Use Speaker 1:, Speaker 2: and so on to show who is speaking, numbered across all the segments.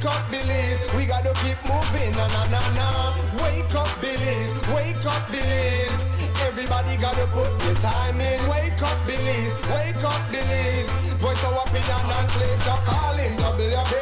Speaker 1: wake up, Billies. We gotta keep moving, na na na na. Wake up, Billies. Wake up, Billies. Everybody gotta put the time in. Wake up, Billies. Wake up, Billies. Voice our opinion and place your calling. WB.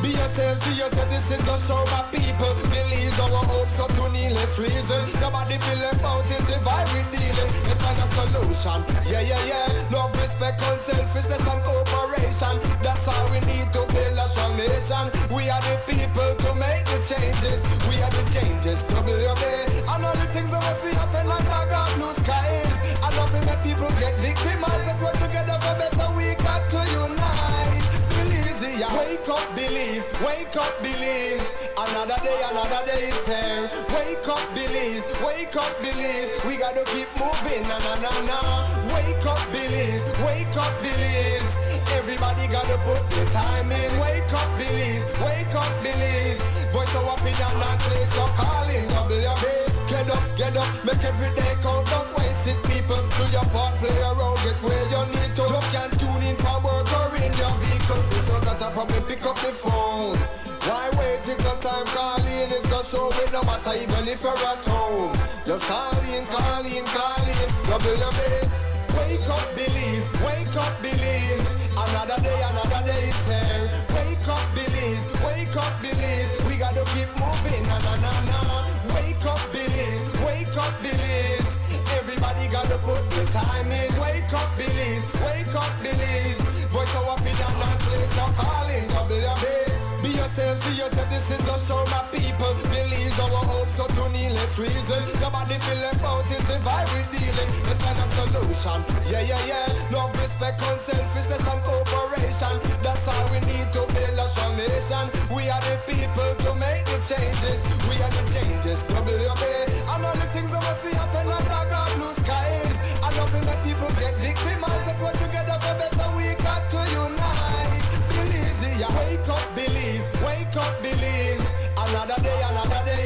Speaker 1: Be yourself, see yourself. This is the show of people. Billies our hopes up to needless reason. Nobody feel left out is the vibe we dealing. Let's find a solution. Yeah, yeah, yeah. Love, respect, unselfishness and cooperation. That's all we need to build a strong nation. We are the people to make the changes. We are the changes. WB. And all the things that will feel happen like I got blue skies. I love to make people get victimized. Let's work together for better. We got to unite. Billies, yeah. Wake up, Billies. Wake up, Billies. Another day is here. Wake up, Billies. Wake up, Billies. We gotta keep moving, na na na na. Wake up, Billies. Wake up, Billies. Everybody gotta put the time in. Wake up, Billies. Wake up, Billies. Voice our opinion and place your calling. WB. Get up, make every day count. Don't waste it, people. Do your part, play around, get where you need to. You can tune in from work or in your vehicle. If you got a problem, pick up the phone. Why wait till the time? Call in, it's a show. It no matter even if you're at home. Just call in. WB. Wake up, Billies. Wake up, Billies. Another day is here. Wake up, Billies. Wake up, Billies. We gotta keep moving, na na na na. Wake up, Billies. Wake up, Billies. Everybody gotta put the time in. Wake up, Billies. Wake up, Billies. Voice our opinion and place your calling. WB. Be yourself, see yourself. This is the show, my people. Billies our hopes up to needless reason. Nobody feel left out is the vibe we dealing. Let's find a solution. Yeah, yeah, yeah. Love, respect, unselfishness and cooperation. That's all we need to build a strong nation. We are the people to make the changes. We are the changes. WB. And all the things that will feel happen like I got blue skies. I love to make people get victimized. Let's work together for better. We got to unite. Billies, yeah. Wake up, Billies. Wake up, Billies. Another day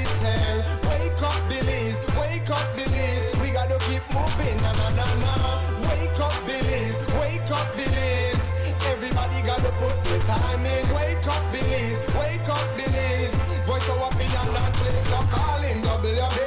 Speaker 1: is here. Wake up, Billies. Wake up, Billies. We gotta keep moving, na na na na. Wake up, Billies. Wake up, Billies. Everybody gotta put the time in. Wake up, Billies. Wake up, Billies. Voice our opinion and place your calling. WB.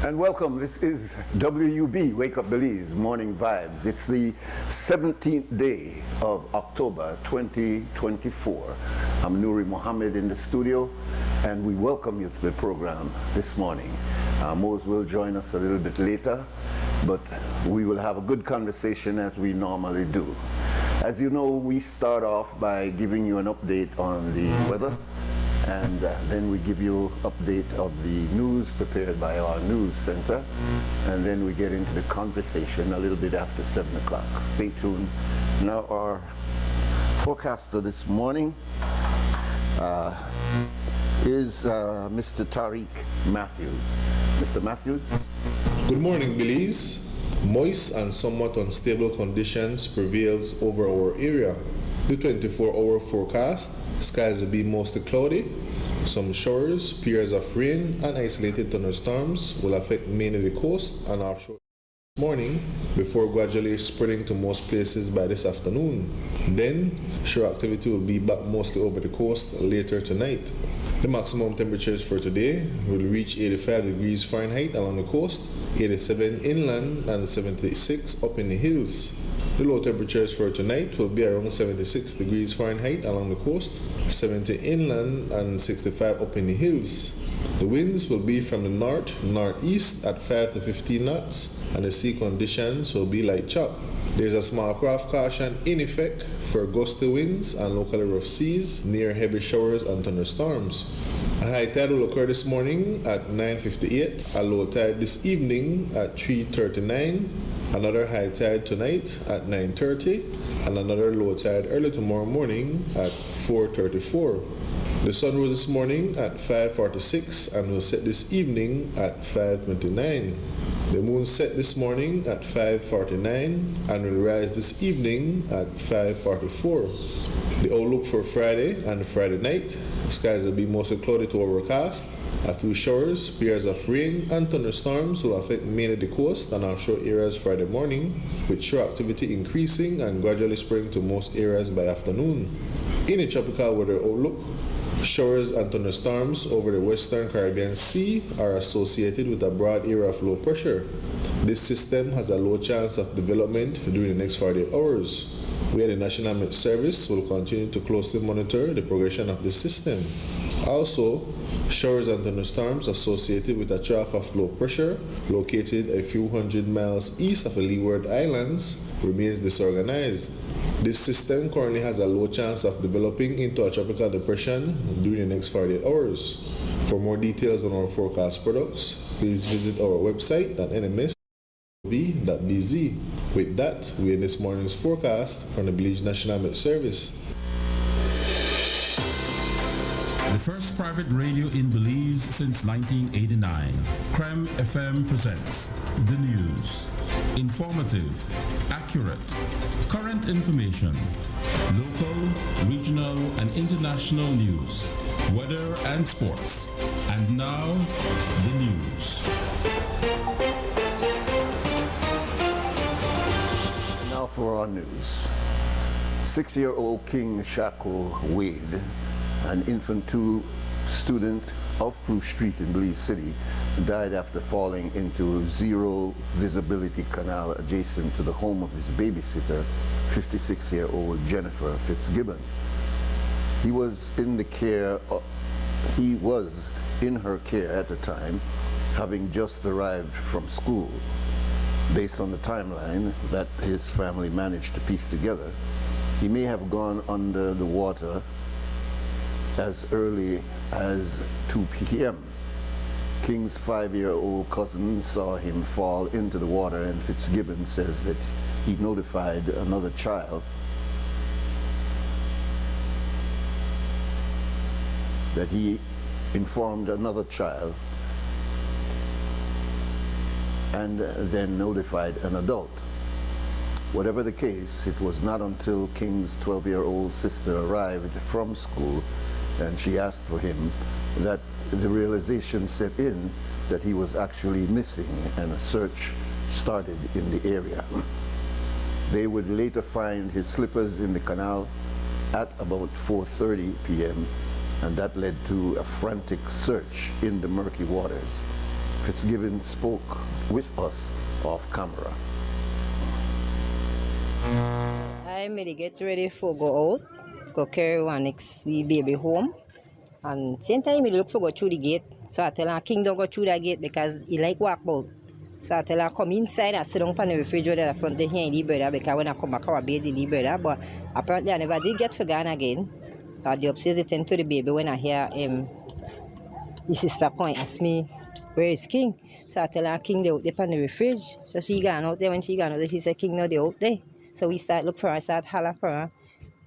Speaker 2: And welcome. This is WUB, Wake Up Belize Morning Vibes. It's the 17th day of October 2024. I'm Nuri Mohammed in the studio, and we welcome you to the program this morning. Mose will join us a little bit later, but we will have a good conversation as we normally do. As you know, we start off by giving you an update on the weather, and then we give you an update of the news prepared by our news center, and then we get into the conversation a little bit after 7 o'clock. Stay tuned. Now, our forecaster this morning is Mr. Tariq Matthews. Mr. Matthews?
Speaker 3: Good morning, Belize. Moist and somewhat unstable conditions prevails over our area. The 24-hour forecast, skies will be mostly cloudy. Some showers, periods of rain, and isolated thunderstorms will affect mainly the coast and offshore this morning before gradually spreading to most places by this afternoon. Then, shower activity will be back mostly over the coast later tonight. The maximum temperatures for today will reach 85 degrees Fahrenheit along the coast, 87 inland, and 76 up in the hills. The low temperatures for tonight will be around 76 degrees Fahrenheit along the coast, 70 inland, and 65 up in the hills. The winds will be from the northeast at 5 to 15 knots, and the sea conditions will be light chop. There's a small craft caution in effect for gusty winds and locally rough seas near heavy showers and thunderstorms. A high tide will occur this morning at 9:58, a low tide this evening at 3:39, another high tide tonight at 9:30, and another low tide early tomorrow morning at 4:34. The sun rose this morning at 5:46 and will set this evening at 5:29. The moon set this morning at 5:49 and will rise this evening at 5:44. The outlook for Friday and Friday night, skies will be mostly cloudy to overcast. A few showers, periods of rain, and thunderstorms will affect mainly the coast and offshore areas Friday morning, with shower activity increasing and gradually spreading to most areas by afternoon. In a tropical weather outlook, showers and thunderstorms over the western Caribbean Sea are associated with a broad area of low pressure. This system has a low chance of development during the next 48 hours. We at the National Met Service will continue to closely monitor the progression of this system. Also, showers and thunderstorms associated with a trough of low pressure located a few hundred miles east of the Leeward Islands remains disorganized. This system currently has a low chance of developing into a tropical depression during the next 48 hours. For more details on our forecast products, please visit our website at nms.bz. With that, we end this morning's forecast from the Belize National Met Service.
Speaker 4: The first private radio in Belize since 1989. Creme FM presents the news. Informative, accurate, current information, local, regional, and international news, weather and sports. And now, the news.
Speaker 2: Now for our news. 6-year-old King Shackle Wade, an infant 2 student of Prue Street in Belize City, died after falling into zero visibility canal adjacent to the home of his babysitter, 56-year-old Jennifer Fitzgibbon. He was in her care at the time, having just arrived from school. Based on the timeline that his family managed to piece together, he may have gone under the water as early as 2 p.m. King's 5-year-old cousin saw him fall into the water, and Fitzgibbon says that he notified another child that he informed another child and then notified an adult. Whatever the case, it was not until King's 12-year-old sister arrived from school and she asked for him that the realization set in that he was actually missing, and a search started in the area. They would later find his slippers in the canal at about 4:30 p.m. and that led to a frantic search in the murky waters. Fitzgibbon spoke with us off camera.
Speaker 5: I made get ready for go out, go carry one next the baby home. And same time he look for go through the gate. So I tell her King don't go through that gate because he like walk out. So I tell her come inside and sit down on the refrigerator at the front there here the brother because when I come back I will bathe the brother. But apparently I never did get forgotten again. But the upstairs attend to the baby when I hear his sister come and ask me where is King. So I tell her King they out there on the refrigerator. So she gone out there. When she gone out there she said King no they out there. So we start look for her, I start holler for her.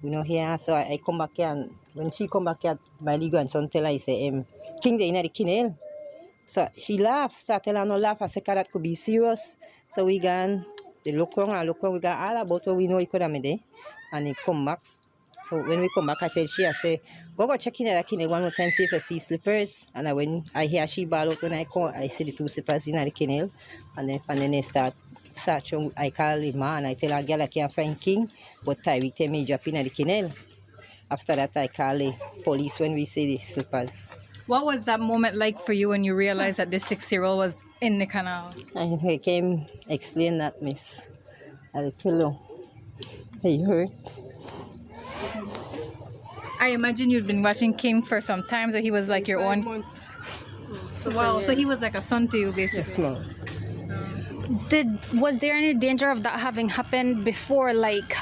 Speaker 5: You know here, so I come back here and when she come back here, my little grandson tell her, he say, King they in the kennel. So she laugh. So I tell her no laugh. I say, that could be serious. So we gone, they look around, we got all about what we know he could have made there. And he come back. So when we come back, I tell she, I say, go check in the kennel one more time, see if I see slippers. And when I hear she ball out when I come, I see the two slippers in the kennel. And then they start search. I call him and I tell her, girl, I can't find King. But Tyreek tell me drop in the kennel. After that, I call the police when we see the slippers.
Speaker 6: What was that moment like for you when you realized that this 6-year-old was in the canal?
Speaker 5: I came explain that, miss. I'll tell you. I hurt.
Speaker 6: I imagine you'd been watching King for some time, so he was like your own.
Speaker 5: Months.
Speaker 6: Wow, so he was like a son to you, basically.
Speaker 5: Yes, ma'am.
Speaker 7: Was there any danger of that having happened before, like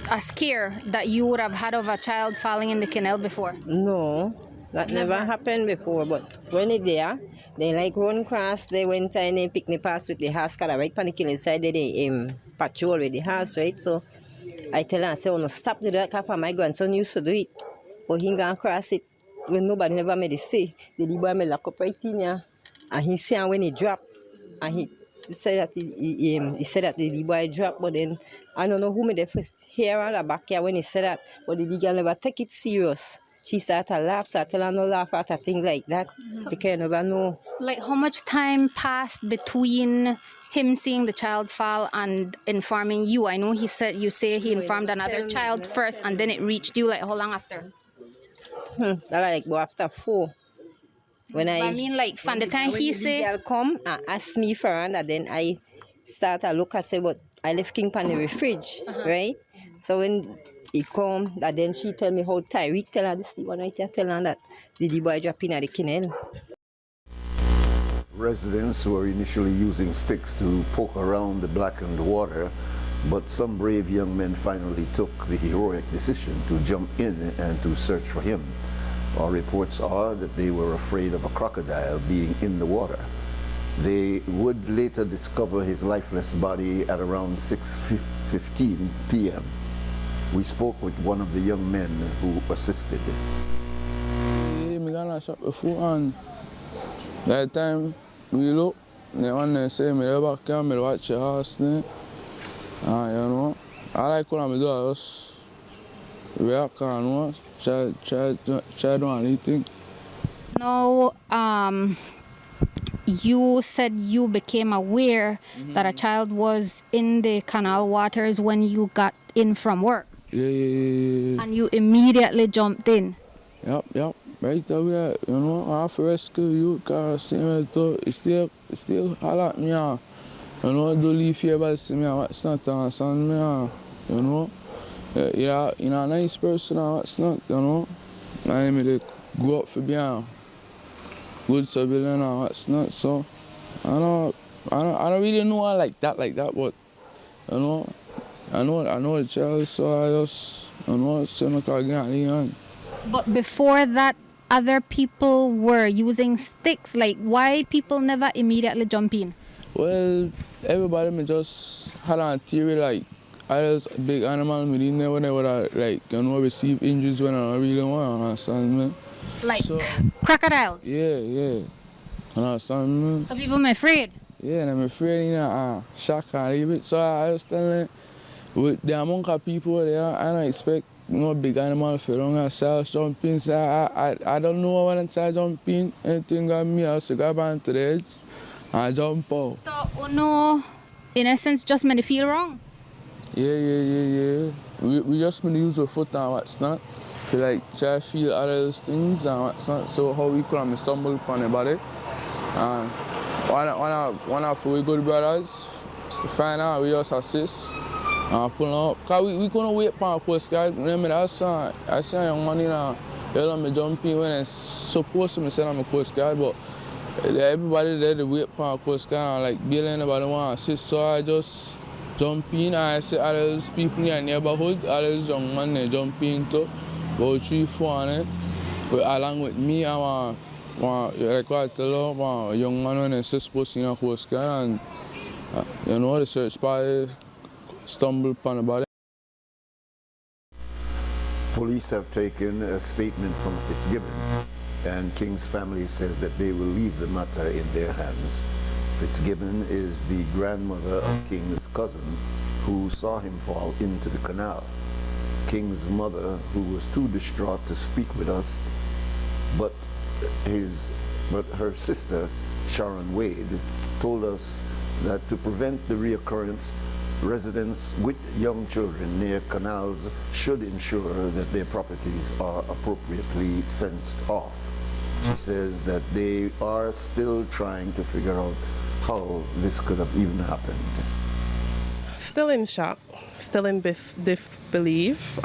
Speaker 7: a scare that you would have had of a child falling in the canal before?
Speaker 5: No, that never happened before. But when it there, they like run across. They went and they pick the pass with the horse, cause right on the killing side they patrol with the horse, right? So I tell her, I say, oh no, stop the that for my grandson used to do it, but he gonna cross it when nobody never made it see. The little boy me lock up right in here, and he see when he drop, and he said that he said that the boy dropped, but then I don't know who made the first hear on the back here when he said that, but the girl never take it serious. She started to laugh, so I tell her no laugh at a thing like that, because you never know.
Speaker 7: Like how much time passed between him seeing the child fall and informing you? I know you say he informed another child first and then it reached you, like how long after?
Speaker 5: That like go after 4.
Speaker 7: I mean, like from the time he
Speaker 5: say,
Speaker 7: said,
Speaker 5: girl come and ask me for her, and then I start to look and say, but I left King on the fridge, right? So when he come, and then she tell me how Tyreek tell her this one right here, tell her that the boy drop in at the kennel.
Speaker 2: Residents were initially using sticks to poke around the blackened water, but some brave young men finally took the heroic decision to jump in and to search for him. Our reports are that they were afraid of a crocodile being in the water. They would later discover his lifeless body at around 6:15 p.m. We spoke with one of the young men who assisted.
Speaker 8: I gonna shop before, and that time we look, they want to say me back here, me watch your house, you know. I like when I do I just react and try do anything.
Speaker 7: no, you said you became aware that a child was in the canal waters when you got in from work.
Speaker 8: Yeah.
Speaker 7: And you immediately jumped in.
Speaker 8: Yep. Right away, you know, I have to rescue you, because it's still holler at me, you know, don't leave here by see me, what's not, understand me, you know. You're a nice person, what's not, you know. I mean, go up for being good civilian and what's not, so I don't really know her like that, but you know, I know the child, so I just, you know, so I can get it.
Speaker 7: But before that, other people were using sticks. Like, why people never immediately jump in?
Speaker 8: Well, everybody me just had an theory like I was a big animal, me didn't never would like, you know, receive injuries when I really want, understand me?
Speaker 7: Like
Speaker 8: so,
Speaker 7: crocodiles?
Speaker 8: Yeah. Understand me?
Speaker 7: So people are afraid?
Speaker 8: Yeah, and I'm afraid, you know, shock and leave it. So I was telling with the amount of people there, I don't expect no big animal for long as jumping. So I don't know when I jumping, anything got me, I have to go back to the edge and jump out.
Speaker 7: So, no, in essence, just made it feel wrong?
Speaker 8: Yeah. We just use the foot and what's not. feel like try to feel others things and whatnot. So how we could stumble upon the body. And one of we good brothers, to find out we just assist and pull up. Cause we couldn't wait for a Coast Guard. Remember I saw a young man in a me jumping when it's supposed to be sent on the Coast Guard, but everybody there they wait for a Coast Guard and like barely anybody want to assist. So I just jump in and I see others people in the neighborhood, others young man they jump in too. About 3-4 on it. But along with me and like I tell you, a young man when he's supposed to be in a Coast Guard and you know the search party stumbled upon the body.
Speaker 2: Police have taken a statement from Fitzgibbon, and King's family says that they will leave the matter in their hands. Fitzgibbon is the grandmother of King's cousin who saw him fall into the canal. King's mother, who was too distraught to speak with us, but her sister, Sharon Wade, told us that to prevent the reoccurrence, residents with young children near canals should ensure that their properties are appropriately fenced off. She says that they are still trying to figure out how this could have even happened.
Speaker 9: Still in shock, still in disbelief,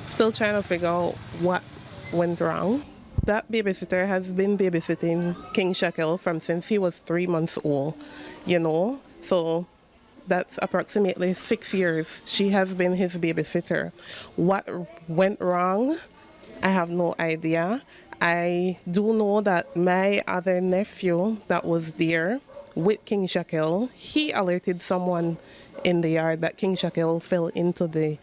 Speaker 9: still trying to figure out what went wrong. That babysitter has been babysitting King Shaquille from since he was 3 months old, you know, so that's approximately 6 years. She has been his babysitter. What went wrong? I have no idea. I do know that my other nephew that was there with King Shaquille, he alerted someone in the yard that King Shaquille fell into the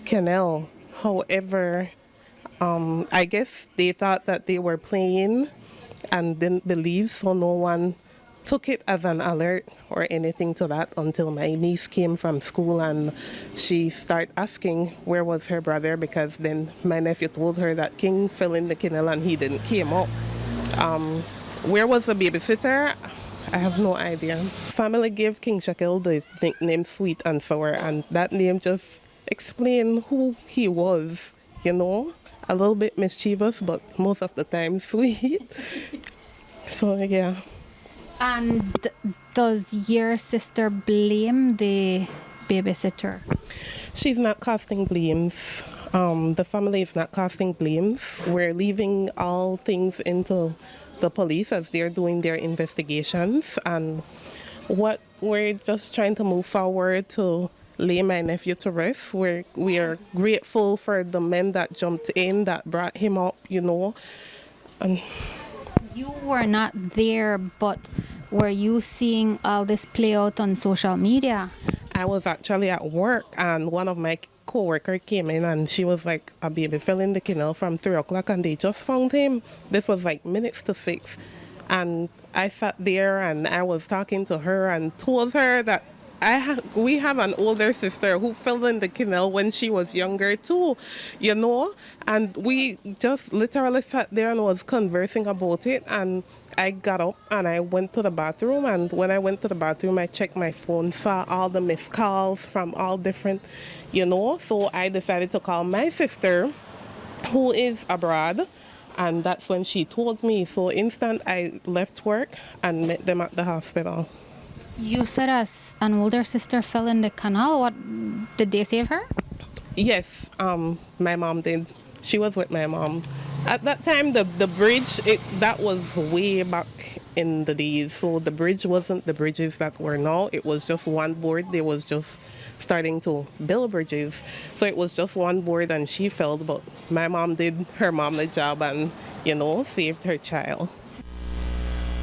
Speaker 9: canal. However, I guess they thought that they were playing and didn't believe, so no one took it as an alert or anything to that until my niece came from school and she started asking where was her brother, because then my nephew told her that King fell in the canal and he didn't came up. Where was the babysitter? I have no idea. Family gave King Shaquille the nickname Sweet and Sour, and that name just explained who he was, you know? A little bit mischievous, but most of the time sweet. So, yeah.
Speaker 7: And does your sister blame the babysitter?
Speaker 9: She's not casting blames. The family is not casting blames. We're leaving all things into the police as they're doing their investigations. And what we're just trying to move forward to lay my nephew to rest. We are grateful for the men that jumped in, that brought him up, you know. And
Speaker 7: you were not there, but were you seeing all this play out on social media?
Speaker 9: I was actually at work, and one of my co-workers came in and she was like, a baby fell in the canal from 3 o'clock and they just found him. This was like minutes to 6. And I sat there and I was talking to her and told her that we have an older sister who fell in the canal when she was younger too, you know, and we just literally sat there and was conversing about it. And I got up and I went to the bathroom, and when I went to the bathroom I checked my phone, saw all the missed calls from all different, you know, so I decided to call my sister who is abroad, and that's when she told me. So instant I left work and met them at the hospital.
Speaker 7: You said an older sister fell in the canal. What, did they save her?
Speaker 9: Yes, my mom did. She was with my mom. At that time, the bridge, that was way back in the days. So the bridge wasn't the bridges that were now. It was just one board. They was just starting to build bridges. So it was just one board and she fell. But my mom did her momly job and, you know, saved her child.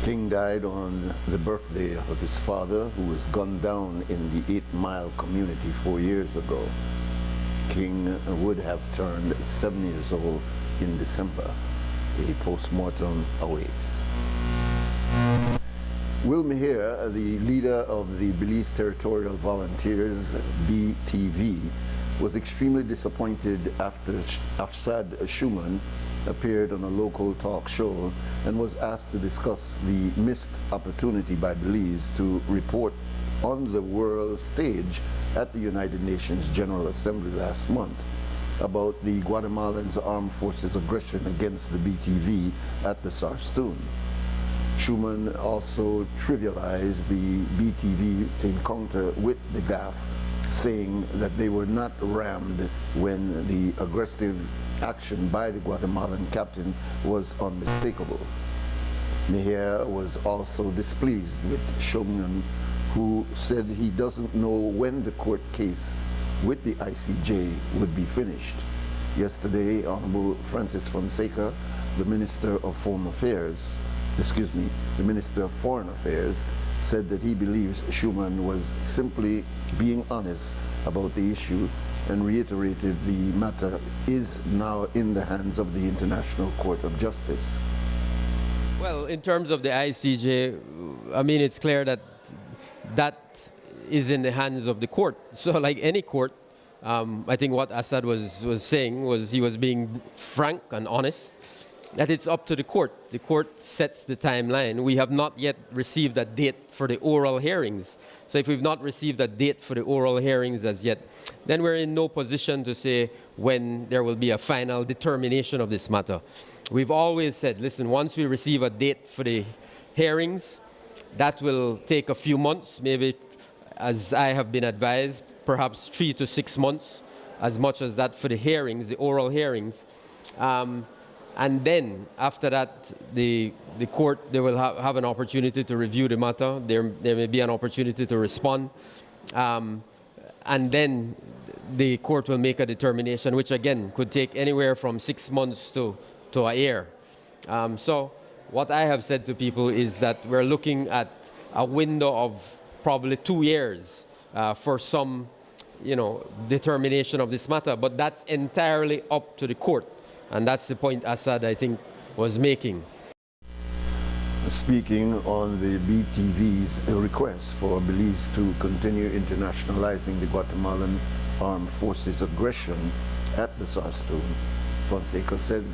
Speaker 2: King died on the birthday of his father, who was gunned down in the 8 Mile community 4 years ago. King would have turned 7 years old in December. A post-mortem awaits. Will Mihir, the leader of the Belize Territorial Volunteers, BTV, was extremely disappointed after Assad Schumann appeared on a local talk show and was asked to discuss the missed opportunity by Belize to report on the world stage at the United Nations General Assembly last month. about the Guatemalan's armed forces' aggression against the BTV at the Sarstoon. Schuman also trivialized the BTV's encounter with the GAF, saying that they were not rammed when the aggressive action by the Guatemalan captain was unmistakable. Mejia was also displeased with Schuman, who said he doesn't know when the court case with the ICJ would be finished. Yesterday, Honorable Francis Fonseca, the Minister of Foreign Affairs, said that he believes Schuman was simply being honest about the issue and reiterated the matter is now in the hands of the International Court of Justice.
Speaker 10: Well, in terms of the ICJ, I mean, it's clear that that is in the hands of the court. So like any court, I think what Assad was saying was he was being frank and honest, that it's up to the court. The court sets the timeline. We have not yet received a date for the oral hearings. So if we've not received a date for the oral hearings as yet, then we're in no position to say when there will be a final determination of this matter. We've always said, listen, once we receive a date for the hearings, that will take a few months, maybe, as I have been advised, perhaps 3 to 6 months, as much as that for the hearings, the oral hearings. And then, after that, the court, they will have an opportunity to review the matter. There may be an opportunity to respond. And then the court will make a determination, which again could take anywhere from 6 months to a year. So what I have said to people is that we're looking at a window of probably 2 years for some, determination of this matter. But that's entirely up to the court. And that's the point Assad, I think, was making.
Speaker 2: Speaking on the BTV's request for Belize to continue internationalizing the Guatemalan armed forces' aggression at the Sarstoon, Fonseca said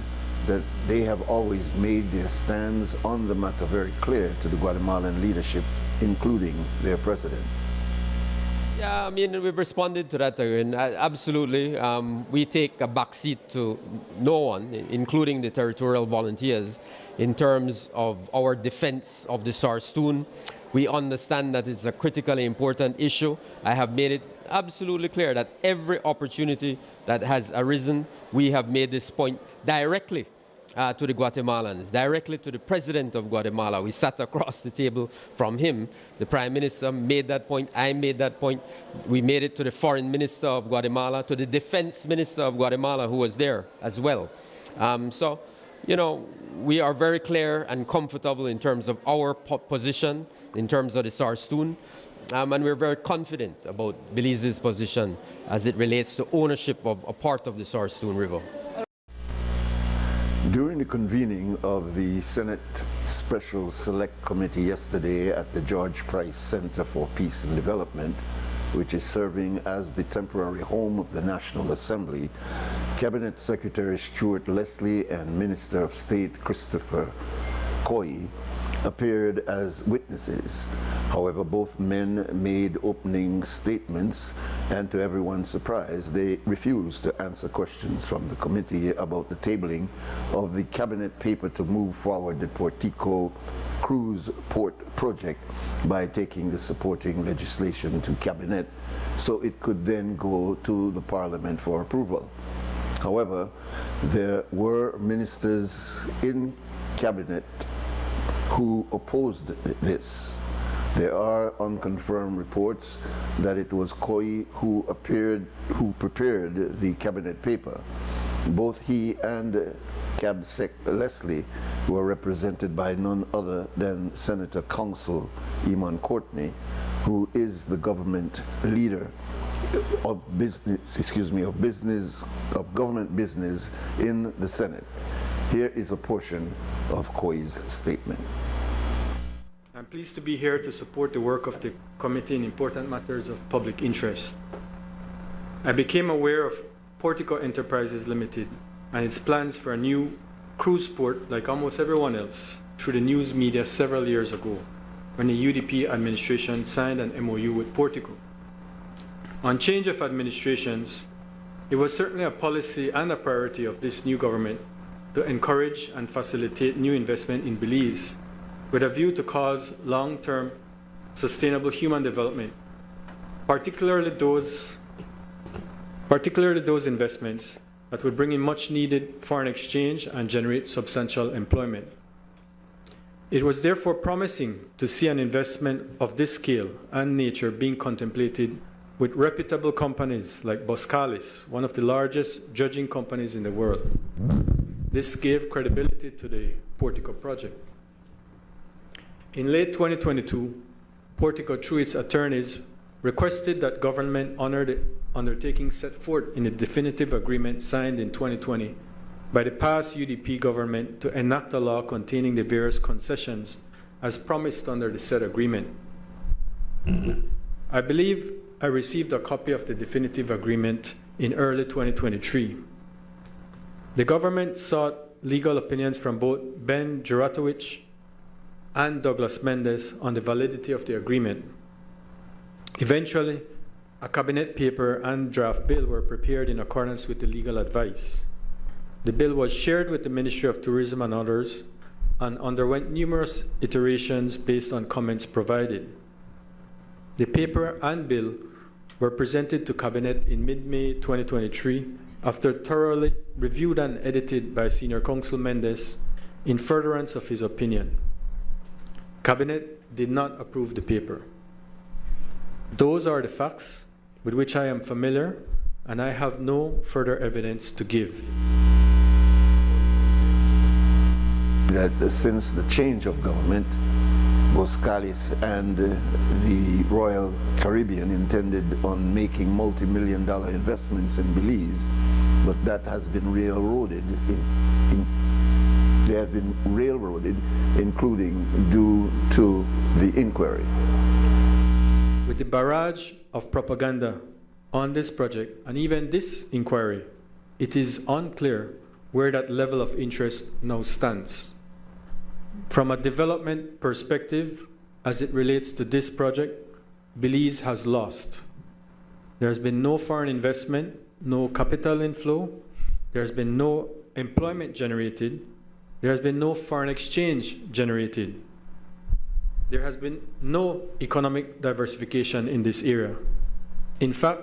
Speaker 2: that they have always made their stands on the matter very clear to the Guatemalan leadership, including their president.
Speaker 10: Yeah, I mean, we've responded to that, and absolutely. We take a backseat to no one, including the territorial volunteers, in terms of our defense of the Sarstoon. We understand that it's a critically important issue. I have made it absolutely clear that every opportunity that has arisen, we have made this point directly to the Guatemalans, directly to the president of Guatemala. We sat across the table from him. The prime minister made that point. I made that point. We made it to the foreign minister of Guatemala, to the defense minister of Guatemala, who was there as well. So, we are very clear and comfortable in terms of our position, in terms of the Sarstoon. And we're very confident about Belize's position as it relates to ownership of a part of the Sarstoon River.
Speaker 2: During the convening of the Senate Special Select Committee yesterday at the George Price Center for Peace and Development, which is serving as the temporary home of the National Assembly, Cabinet Secretary Stuart Leslie and Minister of State Christopher Coy appeared as witnesses. However, both men made opening statements, and to everyone's surprise, they refused to answer questions from the committee about the tabling of the cabinet paper to move forward the Portico Cruise Port project by taking the supporting legislation to cabinet so it could then go to the parliament for approval. However, there were ministers in cabinet who opposed this. There are unconfirmed reports that it was Coy who prepared the cabinet paper. Both he and Cab Sec Leslie were represented by none other than Senator Counsel Eamon Courtney, who is the government leader of government business in the Senate. Here is a portion of Coy's statement.
Speaker 11: I'm pleased to be here to support the work of the committee in important matters of public interest. I became aware of Portico Enterprises Limited and its plans for a new cruise port, like almost everyone else, through the news media several years ago, when the UDP administration signed an MOU with Portico. On change of administrations, It was certainly a policy and a priority of this new government to encourage and facilitate new investment in Belize with a view to cause long-term sustainable human development, particularly those investments that would bring in much needed foreign exchange and generate substantial employment. It was therefore promising to see an investment of this scale and nature being contemplated with reputable companies like Boskalis, one of the largest judging companies in the world. This gave credibility to the Portico project. In late 2022, Portico, through its attorneys, requested that government honor the undertaking set forth in the definitive agreement signed in 2020 by the past UDP government to enact a law containing the various concessions as promised under the said agreement. I believe I received a copy of the definitive agreement in early 2023. The government sought legal opinions from both Ben Juratowicz and Douglas Mendes on the validity of the agreement. Eventually, a cabinet paper and draft bill were prepared in accordance with the legal advice. The bill was shared with the Ministry of Tourism and others and underwent numerous iterations based on comments provided. The paper and bill were presented to Cabinet in mid-May 2023 after thoroughly reviewed and edited by Senior Counsel Mendes in furtherance of his opinion. Cabinet did not approve the paper. Those are the facts with which I am familiar, and I have no further evidence to give.
Speaker 2: That since the change of government, Boskalis and the Royal Caribbean intended on making multi-million-dollar investments in Belize, but that has been railroaded, they have been railroaded, including due to the inquiry.
Speaker 11: With the barrage of propaganda on this project and even this inquiry, it is unclear where that level of interest now stands. From a development perspective, as it relates to this project, Belize has lost. There has been no foreign investment, no capital inflow, there has been no employment generated, there has been no foreign exchange generated. There has been no economic diversification in this area. In fact,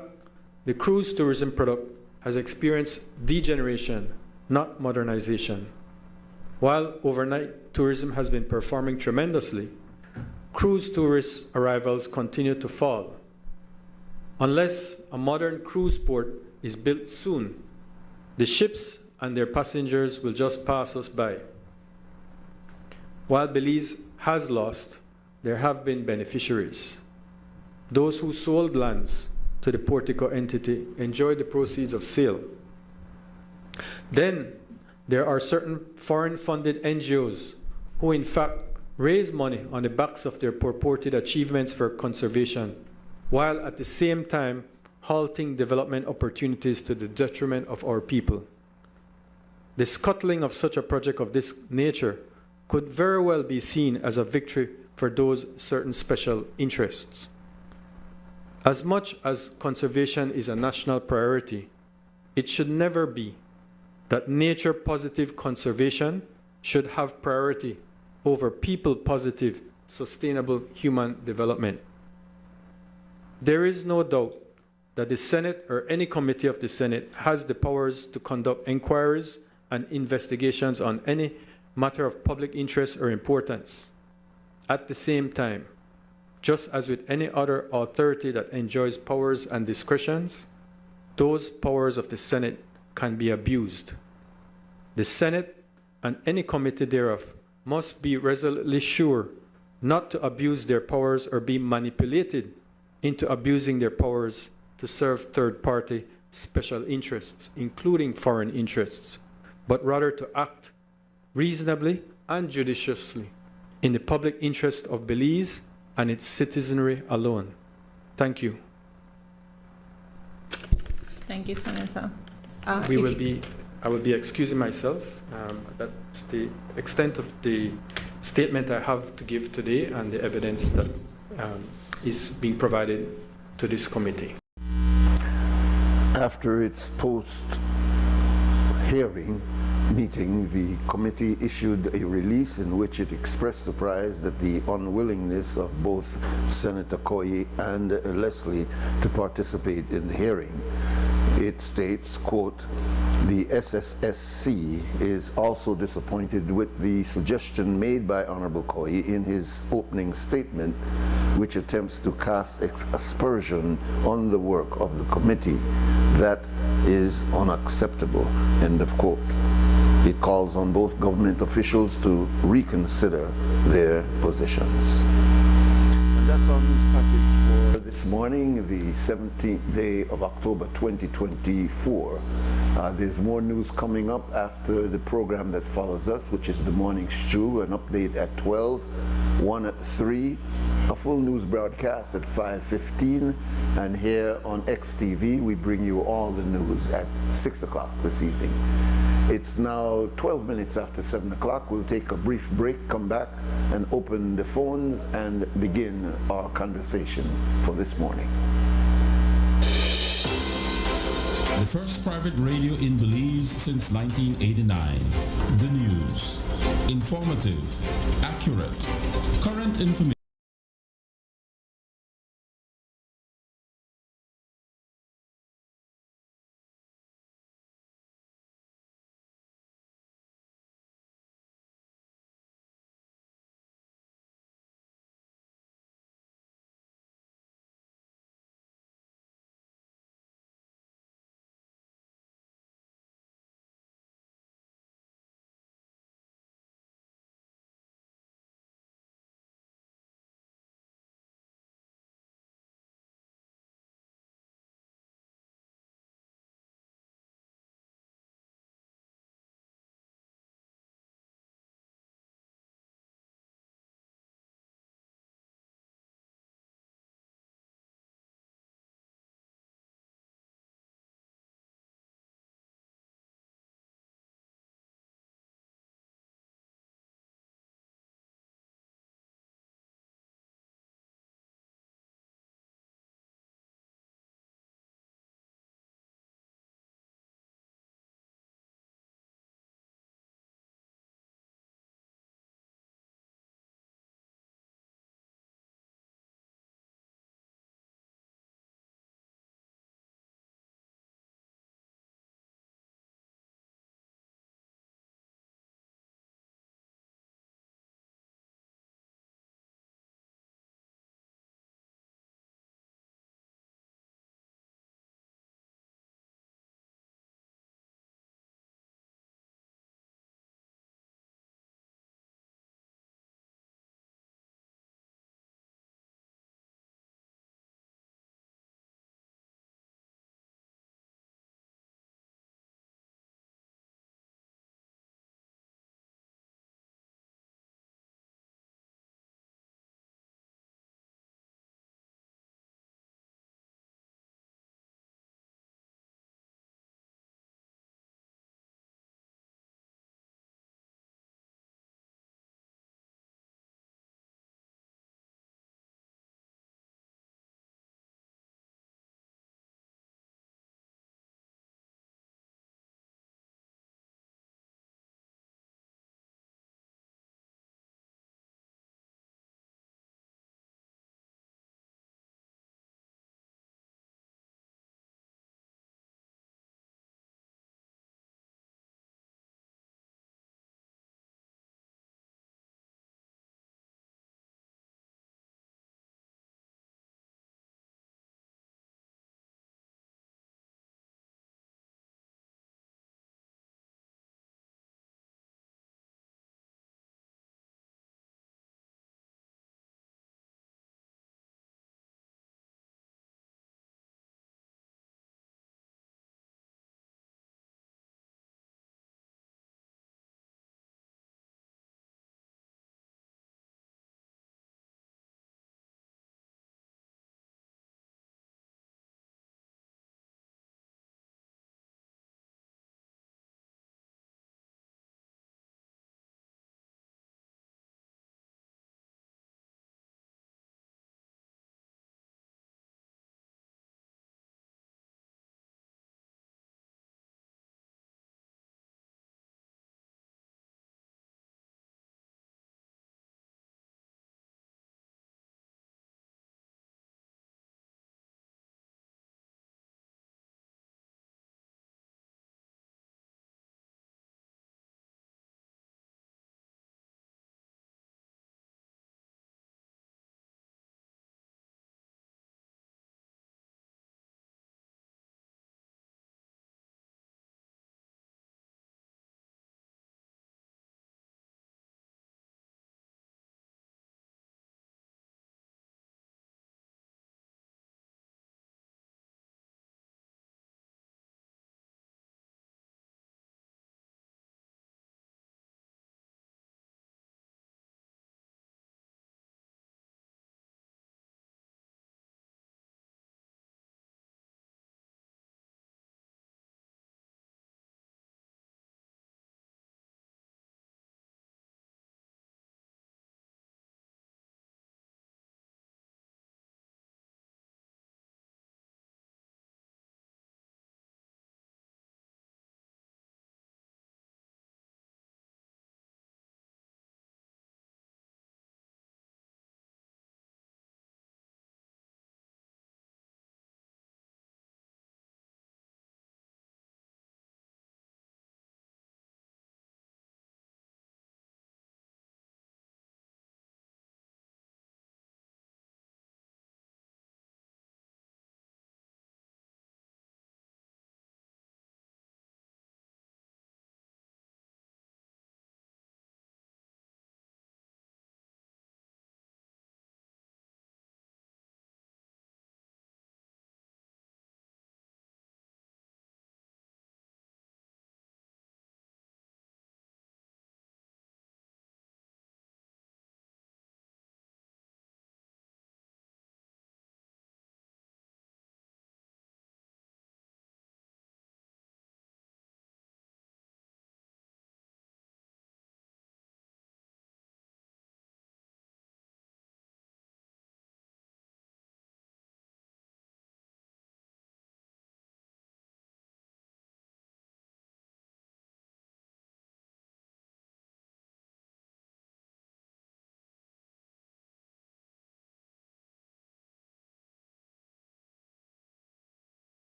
Speaker 11: the cruise tourism product has experienced degeneration, not modernization. While overnight tourism has been performing tremendously, cruise tourist arrivals continue to fall. Unless a modern cruise port is built soon, the ships and their passengers will just pass us by. While Belize has lost, there have been beneficiaries. Those who sold lands to the Portico entity enjoy the proceeds of sale. Then there are certain foreign-funded NGOs who in fact raise money on the backs of their purported achievements for conservation, while at the same time halting development opportunities to the detriment of our people. The scuttling of such a project of this nature could very well be seen as a victory for those certain special interests. As much as conservation is a national priority, it should never be that nature-positive conservation should have priority over people-positive, sustainable human development. There is no doubt that the Senate or any committee of the Senate has the powers to conduct inquiries and investigations on any matter of public interest or importance. At the same time, just as with any other authority that enjoys powers and discretions, those powers of the Senate can be abused. The Senate and any committee thereof must be resolutely sure not to abuse their powers or be manipulated into abusing their powers to serve third-party special interests, including foreign interests, but rather to act reasonably and judiciously in the public interest of Belize and its citizenry alone. Thank you.
Speaker 6: Thank you, Senator.
Speaker 11: I will be excusing myself. That's the extent of the statement I have to give today and the evidence that is being provided to this committee.
Speaker 2: After its post-hearing meeting, the committee issued a release in which it expressed surprise at the unwillingness of both Senator Koyi and Leslie to participate in the hearing. It states, quote, "The SSSC is also disappointed with the suggestion made by Honorable Koyi in his opening statement, which attempts to cast aspersion on the work of the committee. That is unacceptable," end of quote. It calls on both government officials to reconsider their positions. And that's our news package for this morning, the 17th day of October 2024. There's more news coming up after the program that follows us, which is the Morning Stew, an update at 12, one at 3, a full news broadcast at 5:15, and here on XTV we bring you all the news at 6 o'clock this evening. It's now 12 minutes after 7 o'clock. We'll take a brief break, come back and open the phones and begin our conversation for this morning.
Speaker 4: The first private radio in Belize since 1989. The news. Informative, accurate, current information.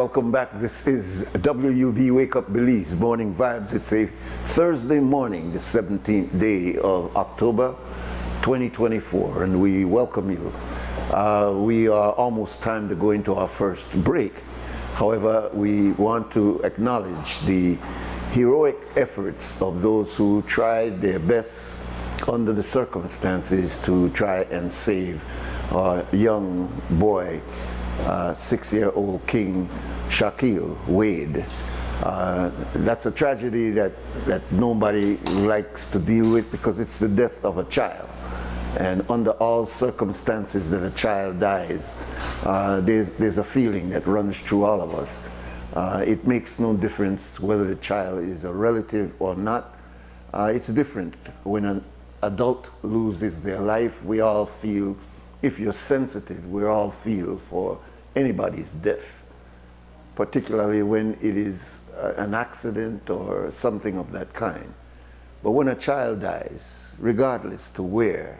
Speaker 2: welcome back. This is WUB Wake Up Belize Morning Vibes. It's a Thursday morning, the 17th day of October 2024, and we welcome you. We are almost time to go into our first break. However, we want to acknowledge the heroic efforts of those who tried their best under the circumstances to try and save our young boy, 6-year-old King Shaquille Wade. That's a tragedy that nobody likes to deal with because it's the death of a child. And under all circumstances that a child dies, there's a feeling that runs through all of us. It makes no difference whether the child is a relative or not. It's different when an adult loses their life. We all feel, if you're sensitive, we all feel for anybody's death, particularly when it is an accident or something of that kind. But when a child dies, regardless to where,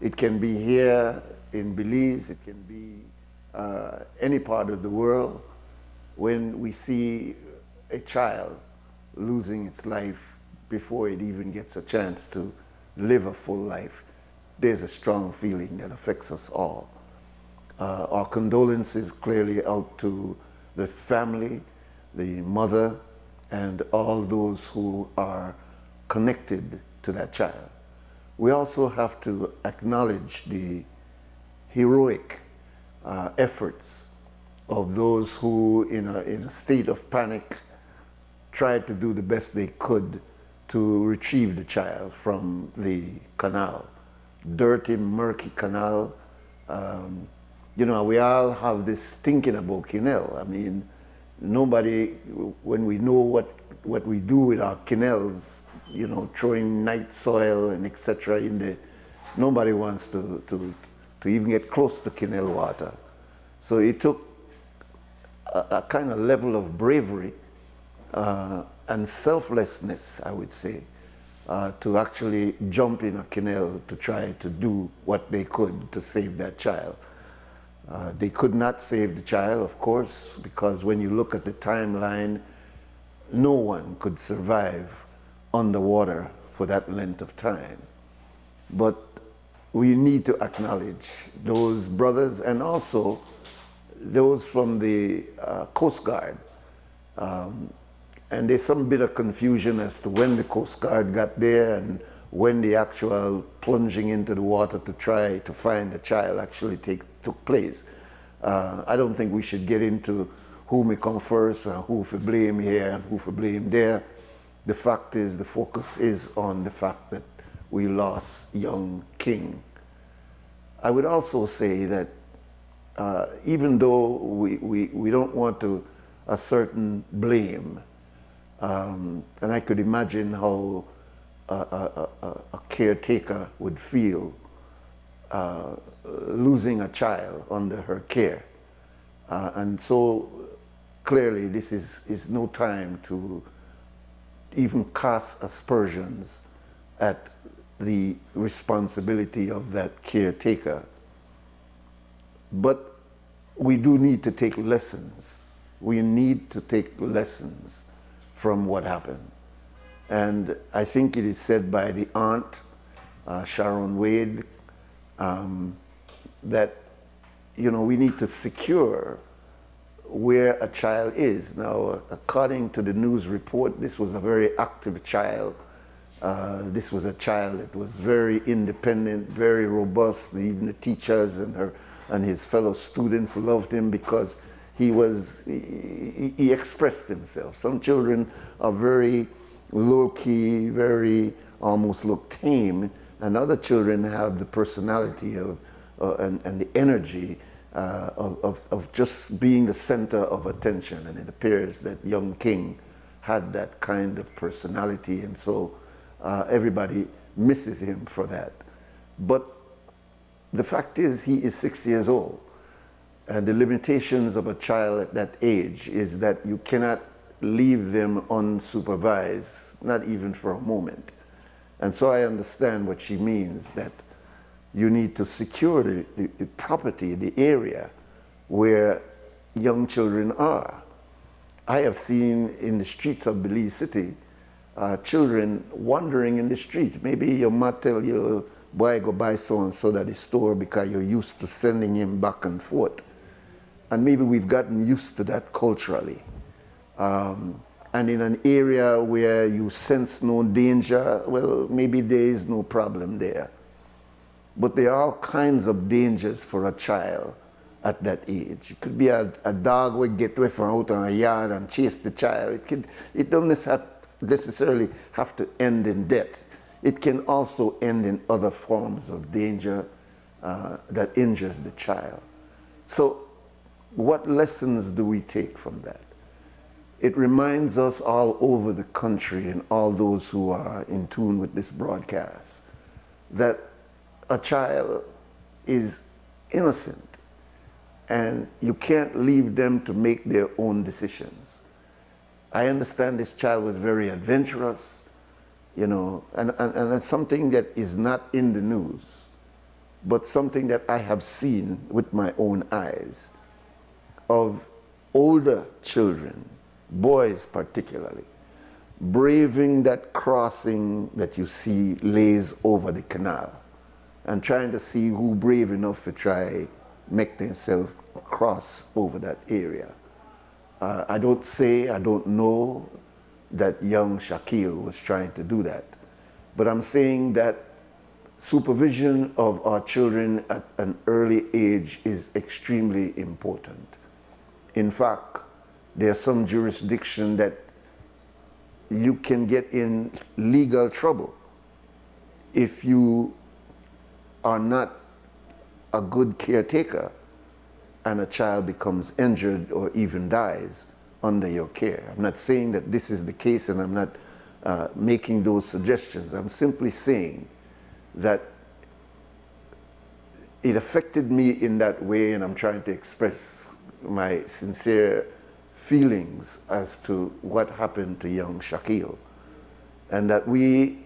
Speaker 2: it can be here in Belize, it can be any part of the world, when we see a child losing its life before it even gets a chance to live a full life, there's a strong feeling that affects us all. Our condolences clearly out to the family, the mother, and all those who are connected to that child. We also have to acknowledge the heroic efforts of those who, in a state of panic, tried to do the best they could to retrieve the child from the canal. Dirty, murky canal. You know, we all have this thinking about canal. I mean, nobody, when we know what we do with our canals, you know, throwing night soil and etc. in there, nobody wants to even get close to canal water. So it took a kind of level of bravery and selflessness, I would say, to actually jump in a canal to try to do what they could to save that child. They could not save the child, of course, because when you look at the timeline, no one could survive underwater for that length of time. But we need to acknowledge those brothers and also those from the Coast Guard. And there's some bit of confusion as to when the Coast Guard got there and when the actual plunging into the water to try to find the child actually took place. I don't think we should get into who may come first and who for blame here and who for blame there. The fact is, the focus is on the fact that we lost young King. I would also say that even though we don't want to ascertain blame, and I could imagine how a caretaker would feel losing a child under her care. And so clearly this is no time to even cast aspersions at the responsibility of that caretaker. But we do need to take lessons. We need to take lessons from what happened. And I think it is said by the aunt, Sharon Wade, that, you know, we need to secure where a child is. Now, according to the news report, this was a very active child. This was a child that was very independent, very robust. Even the teachers and his fellow students loved him because he expressed himself. Some children are very low-key, very almost look tame, and other children have the personality and the energy of just being the center of attention. And it appears that young King had that kind of personality, and so everybody misses him for that. But the fact is, he is 6 years old. And the limitations of a child at that age is that you cannot leave them unsupervised, not even for a moment. And so I understand what she means, that you need to secure the property, the area where young children are. I have seen in the streets of Belize City, children wandering in the street. Maybe your mom tell you, boy, go buy so-and-so at the store because you're used to sending him back and forth. And maybe we've gotten used to that culturally. And in an area where you sense no danger, well, maybe there is no problem there. But there are all kinds of dangers for a child at that age. It could be a dog will get away from out in a yard and chase the child. It doesn't necessarily have to end in death. It can also end in other forms of danger that injures the child. So what lessons do we take from that? It reminds us all over the country and all those who are in tune with this broadcast that a child is innocent and you can't leave them to make their own decisions. I understand this child was very adventurous, you know, and it's something that is not in the news, but something that I have seen with my own eyes of older children, boys particularly, braving that crossing that you see lays over the canal and trying to see who brave enough to try make themselves cross over that area. I don't know that young Shaquille was trying to do that, but I'm saying that supervision of our children at an early age is extremely important. In fact, there's some jurisdiction that you can get in legal trouble if you are not a good caretaker and a child becomes injured or even dies under your care. I'm not saying that this is the case, and I'm not making those suggestions. I'm simply saying that it affected me in that way, and I'm trying to express my sincere feelings as to what happened to young Shaquille, and that we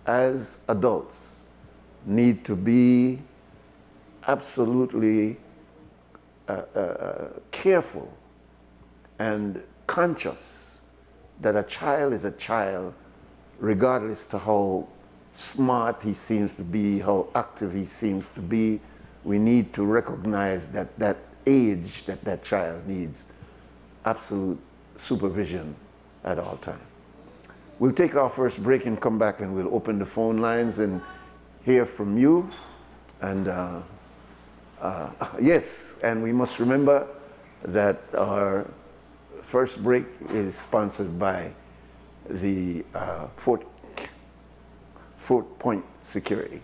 Speaker 2: as adults need to be absolutely careful and conscious that a child is a child regardless to how smart he seems to be, how active he seems to be. We need to recognize that that age that child needs absolute supervision at all times. We'll take our first break and come back, and we'll open the phone lines and hear from you. And yes, and we must remember that our first break is sponsored by the Fort Point Security.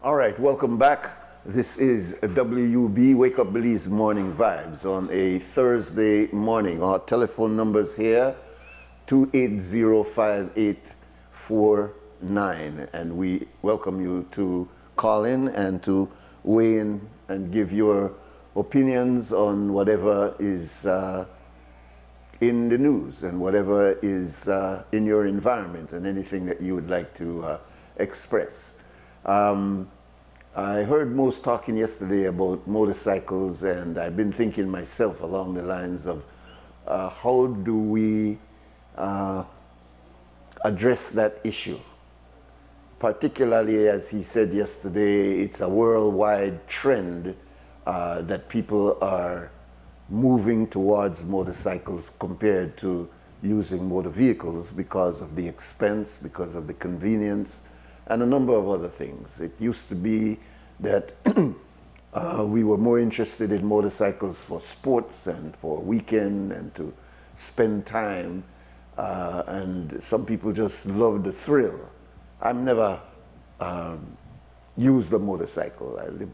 Speaker 2: All right, welcome back. This is WUB Wake Up Belize Morning Vibes on a Thursday morning. Our telephone numbers here, 2805849, and we welcome you to call in and to weigh in and give your opinions on whatever is in the news and whatever is in your environment and anything that you would like to express. I heard most talking yesterday about motorcycles, and I've been thinking myself along the lines of how do we address that issue? Particularly, as he said yesterday, it's a worldwide trend that people are moving towards motorcycles compared to using motor vehicles because of the expense, because of the convenience, and a number of other things. It used to be that we were more interested in motorcycles for sports and for a weekend and to spend time, and some people just loved the thrill. I've never used a motorcycle. The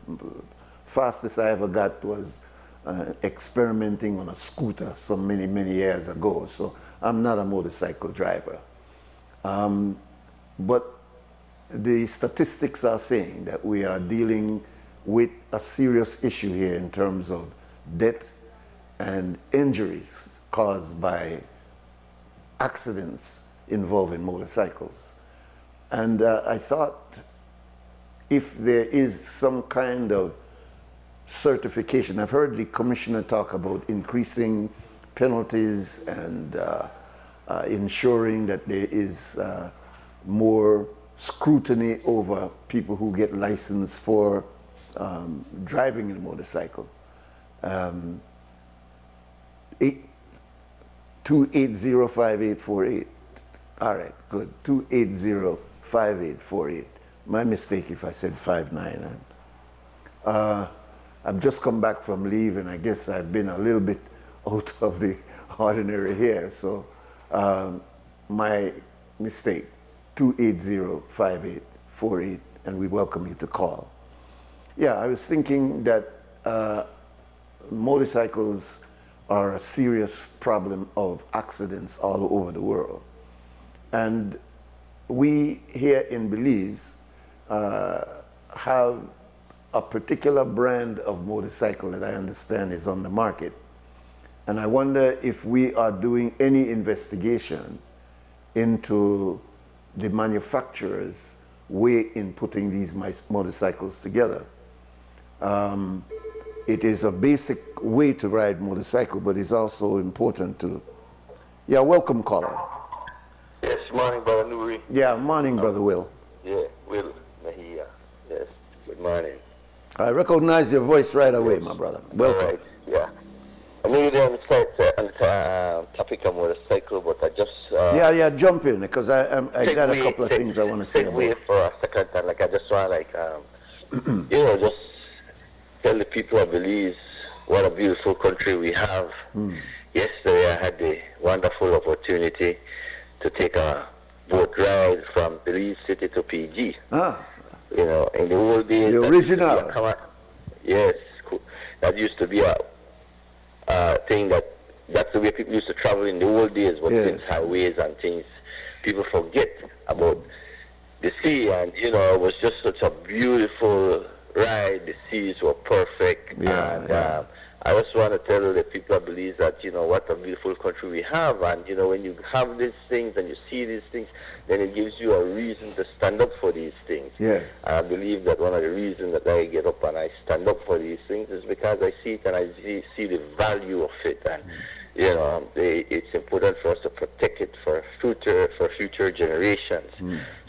Speaker 2: fastest I ever got was experimenting on a scooter some many years ago, so I'm not a motorcycle driver. But the statistics are saying that we are dealing with a serious issue here in terms of death and injuries caused by accidents involving motorcycles. And I thought if there is some kind of certification, I've heard the commissioner talk about increasing penalties and ensuring that there is more scrutiny over people who get licensed for driving a motorcycle. 2805848. All right, good. 2805848. My mistake if I said 59. I've just come back from leave, and I guess I've been a little bit out of the ordinary here, so my mistake. 2805848, and we welcome you to call. Yeah, I was thinking that motorcycles are a serious problem of accidents all over the world. And we here in Belize have a particular brand of motorcycle that I understand is on the market. And I wonder if we are doing any investigation into the manufacturer's way in putting these motorcycles together. It is a basic way to ride motorcycle, but it's also important to... Yeah, welcome, caller.
Speaker 12: Yes, morning, Brother Nuri.
Speaker 2: Yeah, morning, Brother Will.
Speaker 12: Yeah, Will Mahia. Yes, good morning.
Speaker 2: I recognize your voice right away, my brother. Welcome.
Speaker 12: All right, yeah. I'm really on the topic of motorcycle, but I just...
Speaker 2: yeah, jump in, because I got a couple of things I want to say about it.
Speaker 12: For a second, and like I just want just tell the people of Belize what a beautiful country we have. Yesterday I had the wonderful opportunity to take a boat ride from Belize City to PG. You know, in the old days...
Speaker 2: The original.
Speaker 12: Yes, cool. That used to be a thing that's the way people used to travel in the old days, but since highways and things, people forget about the sea, and it was just such a beautiful ride. The seas were perfect, I just want to tell the people of Belize that what a beautiful country we have, and when you have these things and you see these things, then it gives you a reason to stand up for these things.
Speaker 2: Yes.
Speaker 12: I believe that one of the reasons that I get up and I stand up for these things is because I see it and I see the value of it, and it's important for us to protect it for future generations.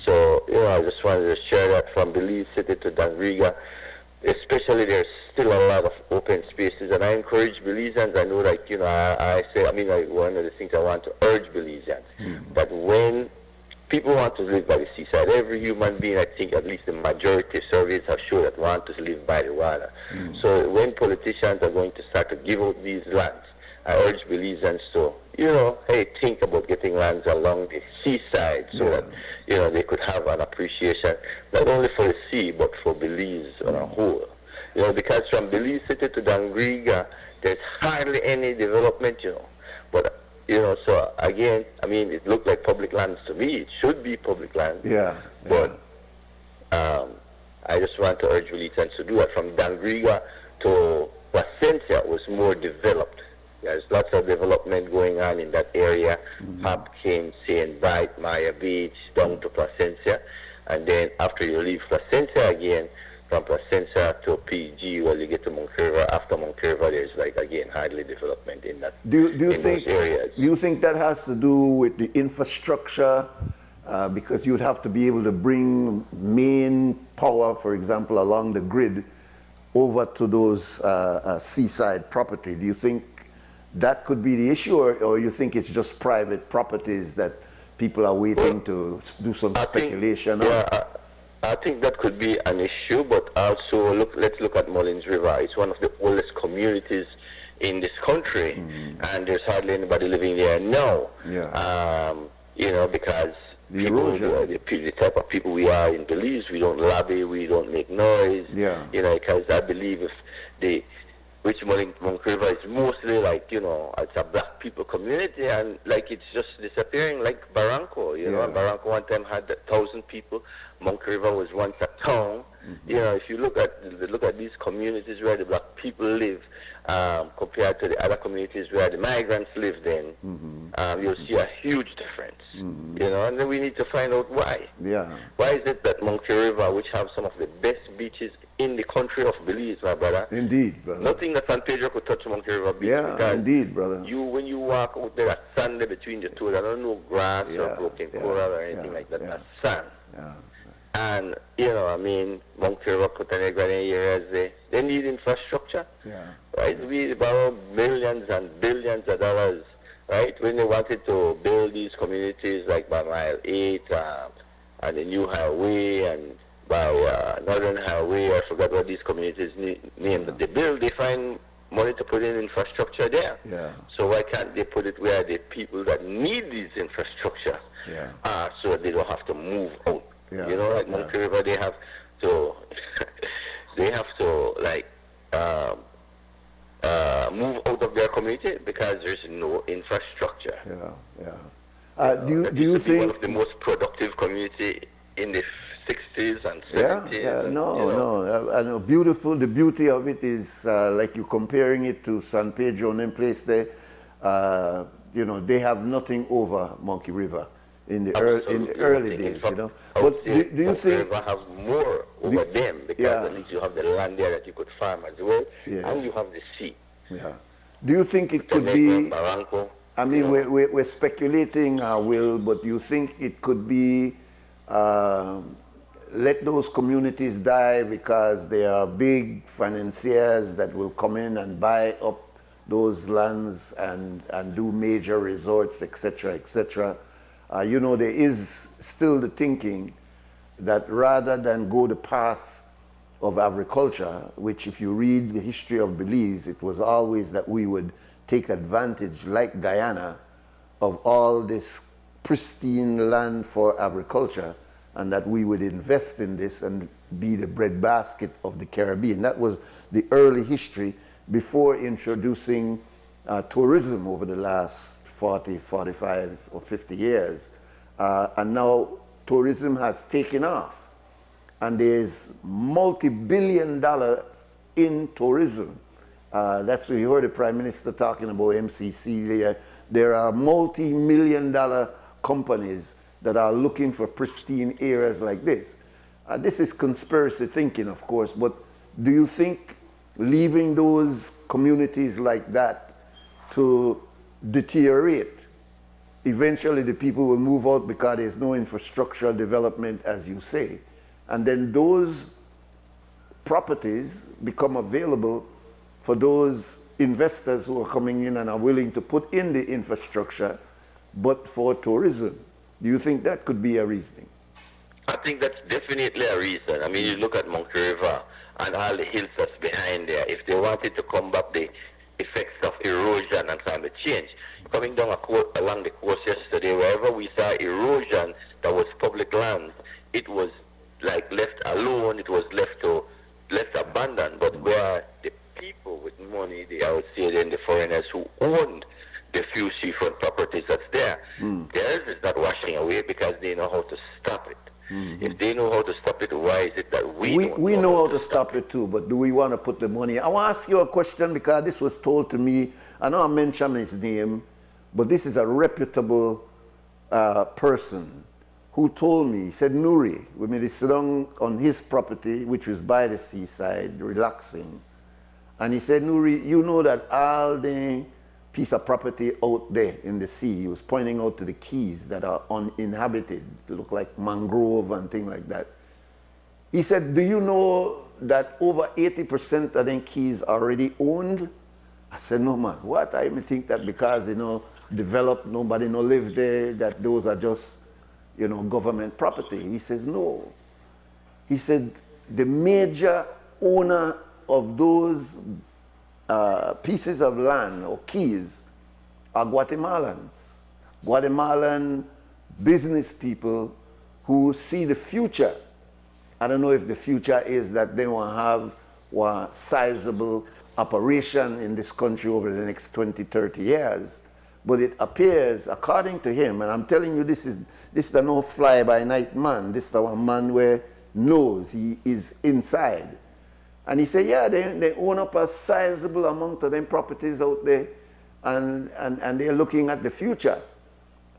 Speaker 12: So I just wanted to share that from Belize City to Danriga. Especially, there's still a lot of open spaces, and I encourage Belizeans. I know, one of the things I want to urge Belizeans that when people want to live by the seaside, every human being, I think, at least the majority surveys have shown that want to live by the water. So when politicians are going to start to give out these lands, I urge Belizeans to, hey, think about getting lands along the seaside so that, they could have an appreciation, not only for the sea, but for Belize on a whole. Because from Belize City to Dangriga, there's hardly any development, But, so again, I mean, it looked like public lands to me. It should be public lands. But I just want to urge Belizeans to do that. From Dangriga to Placencia was more developed. There's lots of development going on in that area. Hopkins, St. Bright, Maya Beach, down to Placencia. And then after you leave Placencia again, from Placencia to PG, you get to Moncurva. After Moncurva, there's again, hardly development in that
Speaker 2: Do you think,
Speaker 12: those areas.
Speaker 2: Do you think that has to do with the infrastructure? Because you'd have to be able to bring main power, for example, along the grid over to those seaside property. Do you think that could be the issue, or you think it's just private properties that people are waiting to do some speculation on?
Speaker 12: I think that could be an issue, but also let's look at Mullins River. It's one of the oldest communities in this country, and there's hardly anybody living there now. Because
Speaker 2: the erosion.
Speaker 12: The type of people we are in Belize, we don't lobby, we don't make noise. Because I believe if which Monk River is mostly it's a black people community, and it's just disappearing like Barranco. Barranco one time had 1,000 people. Monk River was once a town. If you look at these communities where the black people live, compared to the other communities where the migrants lived in, you'll see a huge difference. And then we need to find out why. Why is it that Monkey River, which have some of the best beaches in the country of Belize, my brother?
Speaker 2: Indeed, brother.
Speaker 12: Nothing that San Pedro could touch Monkey River Beach.
Speaker 2: Indeed, brother.
Speaker 12: When you walk out there, that's sand between the two. There's no grass or broken coral or anything like that. That's sand. And, Monkey River, Cotanegra, areas, they need infrastructure. Right? We borrow millions and billions of dollars, right? When they wanted to build these communities like by Mile 8 and the new highway and by Northern Highway, I forgot what these communities named, but they build, they find money to put in infrastructure there. So why can't they put it where the people that need these infrastructure are, so they don't have to move out? Like Monkey River, they have to move out of their community because there's no infrastructure.
Speaker 2: Do you think
Speaker 12: one of the most productive community in the 60s and 70s?
Speaker 2: No. I know. Beautiful. The beauty of it is like you're comparing it to San Pedro and then place there. They have nothing over Monkey River in the early days. But do you think
Speaker 12: River have more over them because at least you have the land there that you could farm as well, and you have the sea.
Speaker 2: Do you think it could be? I mean, we're speculating, Will, but you think it could be let those communities die because they are big financiers that will come in and buy up those lands and do major resorts, etc., etc. There is still the thinking that rather than go the path of agriculture, which if you read the history of Belize, it was always that we would take advantage, like Guyana, of all this pristine land for agriculture, and that we would invest in this and be the breadbasket of the Caribbean. That was the early history before introducing tourism over the last 40, 45, or 50 years. And now tourism has taken off. And there's multi-billion-dollar in tourism. That's what you heard the Prime Minister talking about MCC. There are multi-million-dollar companies that are looking for pristine areas like this. This is conspiracy thinking, of course, but do you think leaving those communities like that to deteriorate, eventually the people will move out because there's no infrastructure development, as you say, and then those properties become available for those investors who are coming in and are willing to put in the infrastructure, but for tourism? Do you think that could be a reasoning?
Speaker 12: I think that's definitely a reason. I mean, you look at Monkey River and all the hills that's behind there. If they wanted to combat the effects of erosion and and climate change. Coming down along the coast yesterday, wherever we saw erosion that was public land, it was like left alone, it was left abandoned. But where the people with money, I would say then the foreigners who owned the few seafront properties that's there, theirs is not washing away because they know how to stop it. If they know how to stop it, why is it that we
Speaker 2: know how to stop it too, but do we want to put the money? I want to ask you a question because this was told to me. I know I mentioned his name, but this is a reputable person who told me. He said, Nuri, we made a sit down on his property, which was by the seaside, relaxing. And he said, Nuri, you know that all the piece of property out there in the sea, he was pointing out to the keys that are uninhabited, they look like mangrove and things like that. He said, do you know that over 80% of them keys are already owned? I said, no man, what? I even think that because, developed, nobody no live there, that those are just, government property. He says, no. He said, the major owner of those pieces of land or keys are Guatemalans. Guatemalan business people who see the future. I don't know if the future is that they will have a sizable operation in this country over the next 20, 30 years. But it appears, according to him, and I'm telling you, this is no fly-by-night man. This is a man where knows he is inside. And he said, yeah, they own up a sizable amount of them properties out there, and they're looking at the future.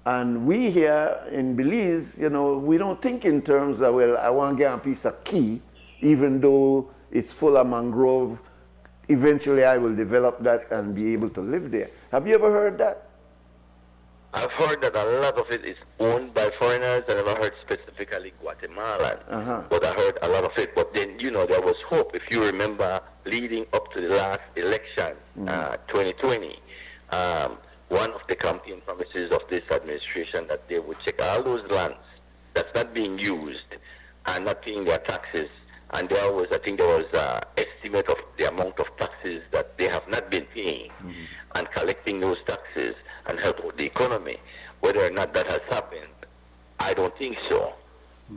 Speaker 2: And we here in Belize, we don't think in terms of, well, I want to get a piece of key, even though it's full of mangrove. Eventually I will develop that and be able to live there. Have you ever heard that?
Speaker 12: I've heard that a lot of it is owned by foreigners. I never heard specifically Guatemalan, but I heard a lot of it. But then, there was hope. If you remember, leading up to the last election, 2020, one of the campaign promises of this administration that they would check all those lands that's not being used and not paying their taxes. And there was, I think there was an estimate of the amount of taxes that they have not been paying, and collecting those taxes and help with the economy. Whether or not that has happened, I don't think so.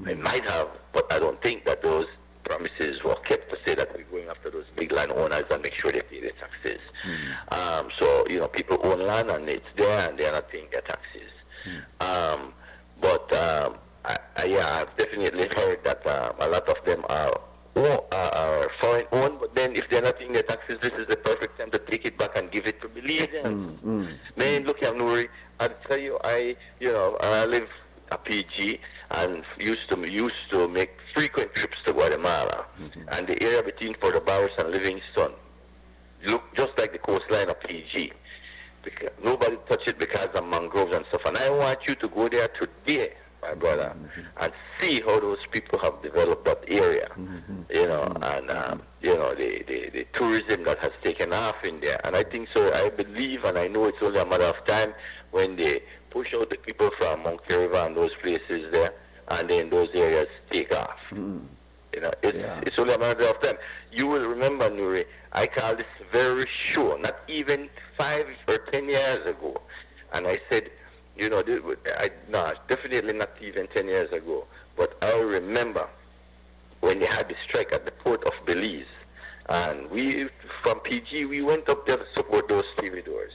Speaker 12: It might have, but I don't think that those promises were kept to say that we're going after those big landowners and make sure they pay their taxes. So, people own land and it's there and they're not paying their taxes. I've definitely heard that a lot of them are foreign owned, but then if they're not paying their taxes, this is the perfect time to take it back and give it to Belizeans. Man, look here, Nuri, I'll tell you, I live a PG and used to make frequent trips to Guatemala, and the area between Puerto Barros and Livingston look just like the coastline of PG. Because nobody touch it because of mangroves and stuff, and I want you to go there today, my brother, and see how those people have developed that area, the tourism that has taken off in there. And I think so, I believe, and I know it's only a matter of time when they push out the people from Monkey River and those places there, and then those areas take off. It's only a matter of time. You will remember, Nuri, I called this very sure, not even 5 or 10 years ago, and I said, definitely not even 10 years ago, but I remember when they had the strike at the port of Belize, and we, from PG, we went up there to support those stevedores.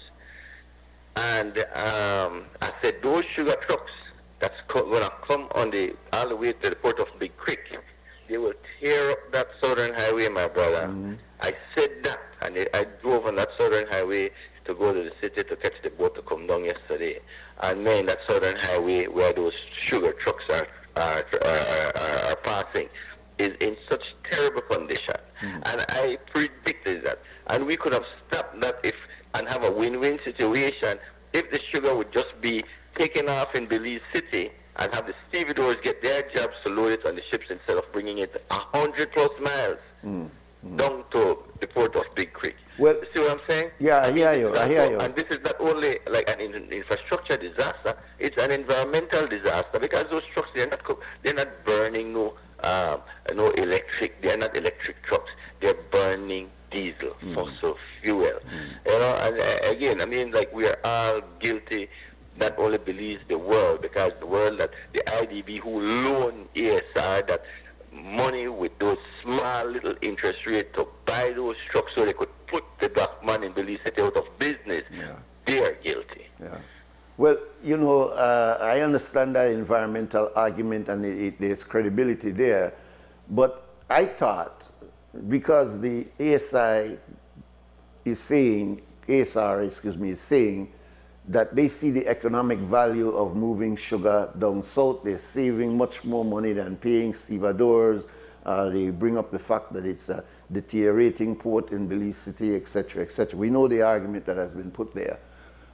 Speaker 12: And I said, those sugar trucks that's going to come all the way to the port of Big Creek, they will tear up that southern highway, my brother. I said that, and I drove on that southern highway to go to the city to catch the boat to come down yesterday. And man, that southern highway where those sugar trucks are passing is in such terrible condition. And I predicted that. And we could have stopped that and have a win-win situation if the sugar would just be taken off in Belize City and have the stevedores get their jobs to load it on the ships instead of bringing it 100+ miles down to the port of Big Creek.
Speaker 2: Well,
Speaker 12: you see what I'm saying?
Speaker 2: Yeah, I hear you.
Speaker 12: And this is not only like an infrastructure disaster; it's an environmental disaster because those trucks they're not burning no electric. They're not electric trucks. They're burning diesel, fossil fuel. And again, mean, like we are all guilty. Not only Belize, the world, because the world that the IDB who loan ASR that money with those small little interest rate to buy those trucks so they could put the black man in Belize City out of business.
Speaker 2: Yeah.
Speaker 12: They are guilty.
Speaker 2: Yeah. Well, you know, I understand that environmental argument and there's credibility there, but I thought because the ASR is saying that they see the economic value of moving sugar down south. They're saving much more money than paying stevedores. They bring up the fact that it's a deteriorating port in Belize City, etc., etc. We know the argument that has been put there.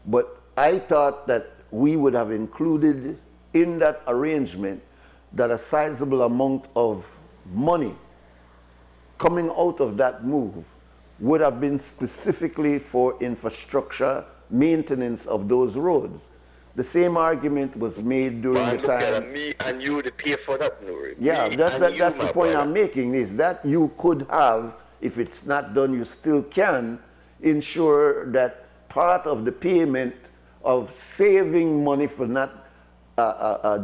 Speaker 2: But I thought that we would have included in that arrangement that a sizable amount of money coming out of that move would have been specifically for infrastructure maintenance of those roads. The same argument was made during the time.
Speaker 12: Me and you to pay for that, Nuri.
Speaker 2: Yeah, that's the point I'm making, is that you could have, if it's not done, you still can ensure that part of the payment of saving money for not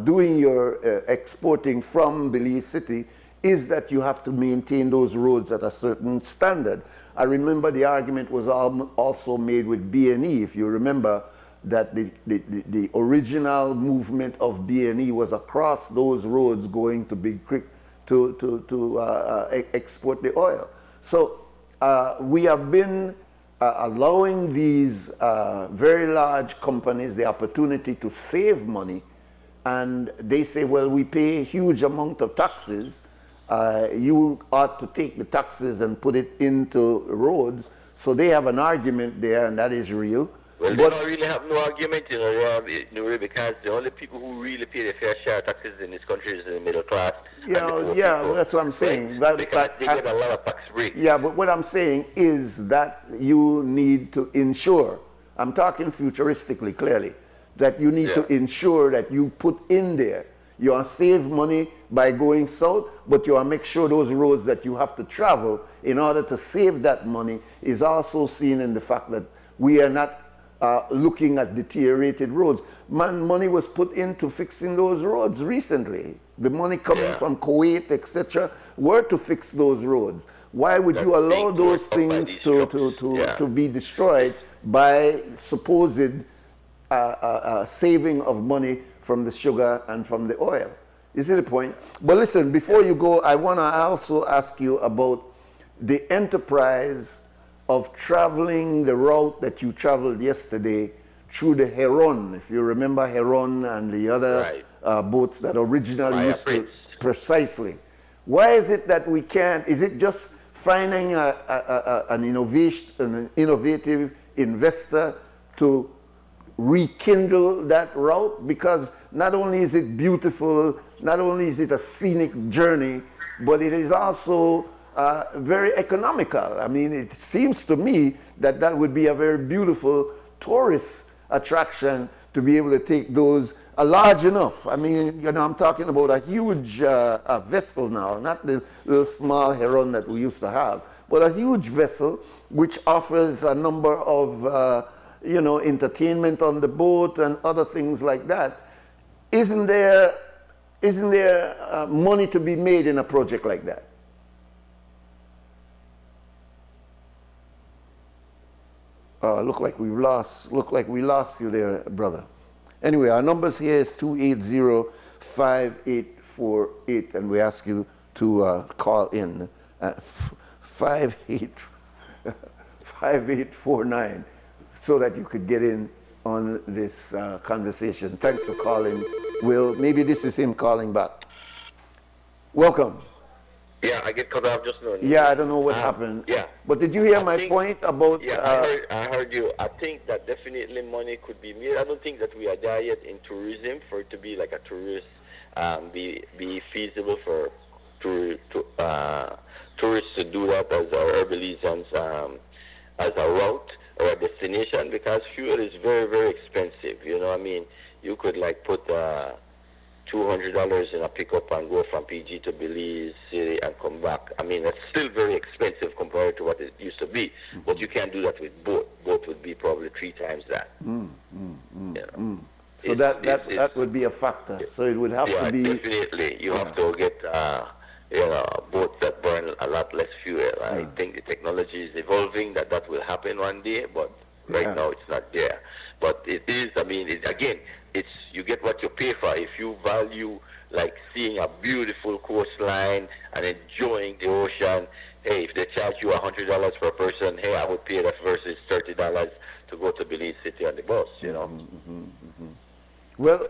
Speaker 2: doing your exporting from Belize City is that you have to maintain those roads at a certain standard. I remember the argument was also made with B&E. If you remember that the original movement of B&E was across those roads going to Big Creek to export the oil. So we have been allowing these very large companies the opportunity to save money, and they say, well, we pay a huge amount of taxes. You ought to take the taxes and put it into roads. So they have an argument there, and that is real.
Speaker 12: Well, they don't really have no argument, you know, Nuri, because the only people who really pay their fair share of taxes in this country is the middle class.
Speaker 2: Yeah, that's what I'm saying.
Speaker 12: Right? Because they get a lot of tax breaks.
Speaker 2: Yeah, but what I'm saying is that you need to ensure, I'm talking futuristically clearly, that you need to ensure that you put in there, you are save money by going south, but you are make sure those roads that you have to travel in order to save that money is also seen in the fact that we are not looking at deteriorated roads. Money was put into fixing those roads recently. The money coming from Kuwait, etc., were to fix those roads. Why would you allow those things to be destroyed by supposed saving of money from the sugar and from the oil? You see the point? But listen, before you go, I want to also ask you about the enterprise of traveling the route that you traveled yesterday through the Heron. If you remember Heron and the other boats that originally used to... Precisely. Why is it that we can't... Is it just finding an innovative investor to rekindle that route? Because not only is it beautiful, not only is it a scenic journey, but it is also very economical. I mean, it seems to me that that would be a very beautiful tourist attraction to be able to take those large enough. I mean, you know, I'm talking about a huge vessel now, not the little small Heron that we used to have, but a huge vessel which offers a number of you know, entertainment on the boat and other things like that. Isn't there money to be made in a project like that? Look like we lost you there, brother. Anyway, our numbers here is 280-5848, and we ask you to call in at 5849 so that you could get in on this conversation. Thanks for calling, Will. Maybe this is him calling back. Welcome.
Speaker 12: Yeah, I get cut off just now.
Speaker 2: Yeah, I don't know what happened.
Speaker 12: Yeah.
Speaker 2: But did you hear my point about...
Speaker 12: Yeah, I heard you. I think that definitely money could be made. I don't think that we are there yet in tourism for it to be like a tourist, be feasible for tourists to do that as our Belizeans, as a route or a destination, because fuel is very, very expensive. You know what I mean? You could like put... $200 in a pickup and go from PG to Belize City and come back. I mean, it's still very expensive compared to what it used to be, but you can't do that with boat. boat would be probably 3 times that. You know.
Speaker 2: So that would be a factor. So it would have to be.
Speaker 12: Definitely. You have to get boats that burn a lot less fuel. I think the technology is evolving that will happen one day, but right now it's not there. But it is. I mean, again, it's you get what you pay for. If you value like seeing a beautiful coastline and enjoying the ocean, hey, if they charge you $100 per person, hey, I would pay that versus $30 to go to Belize City on the bus. You know.
Speaker 2: Well,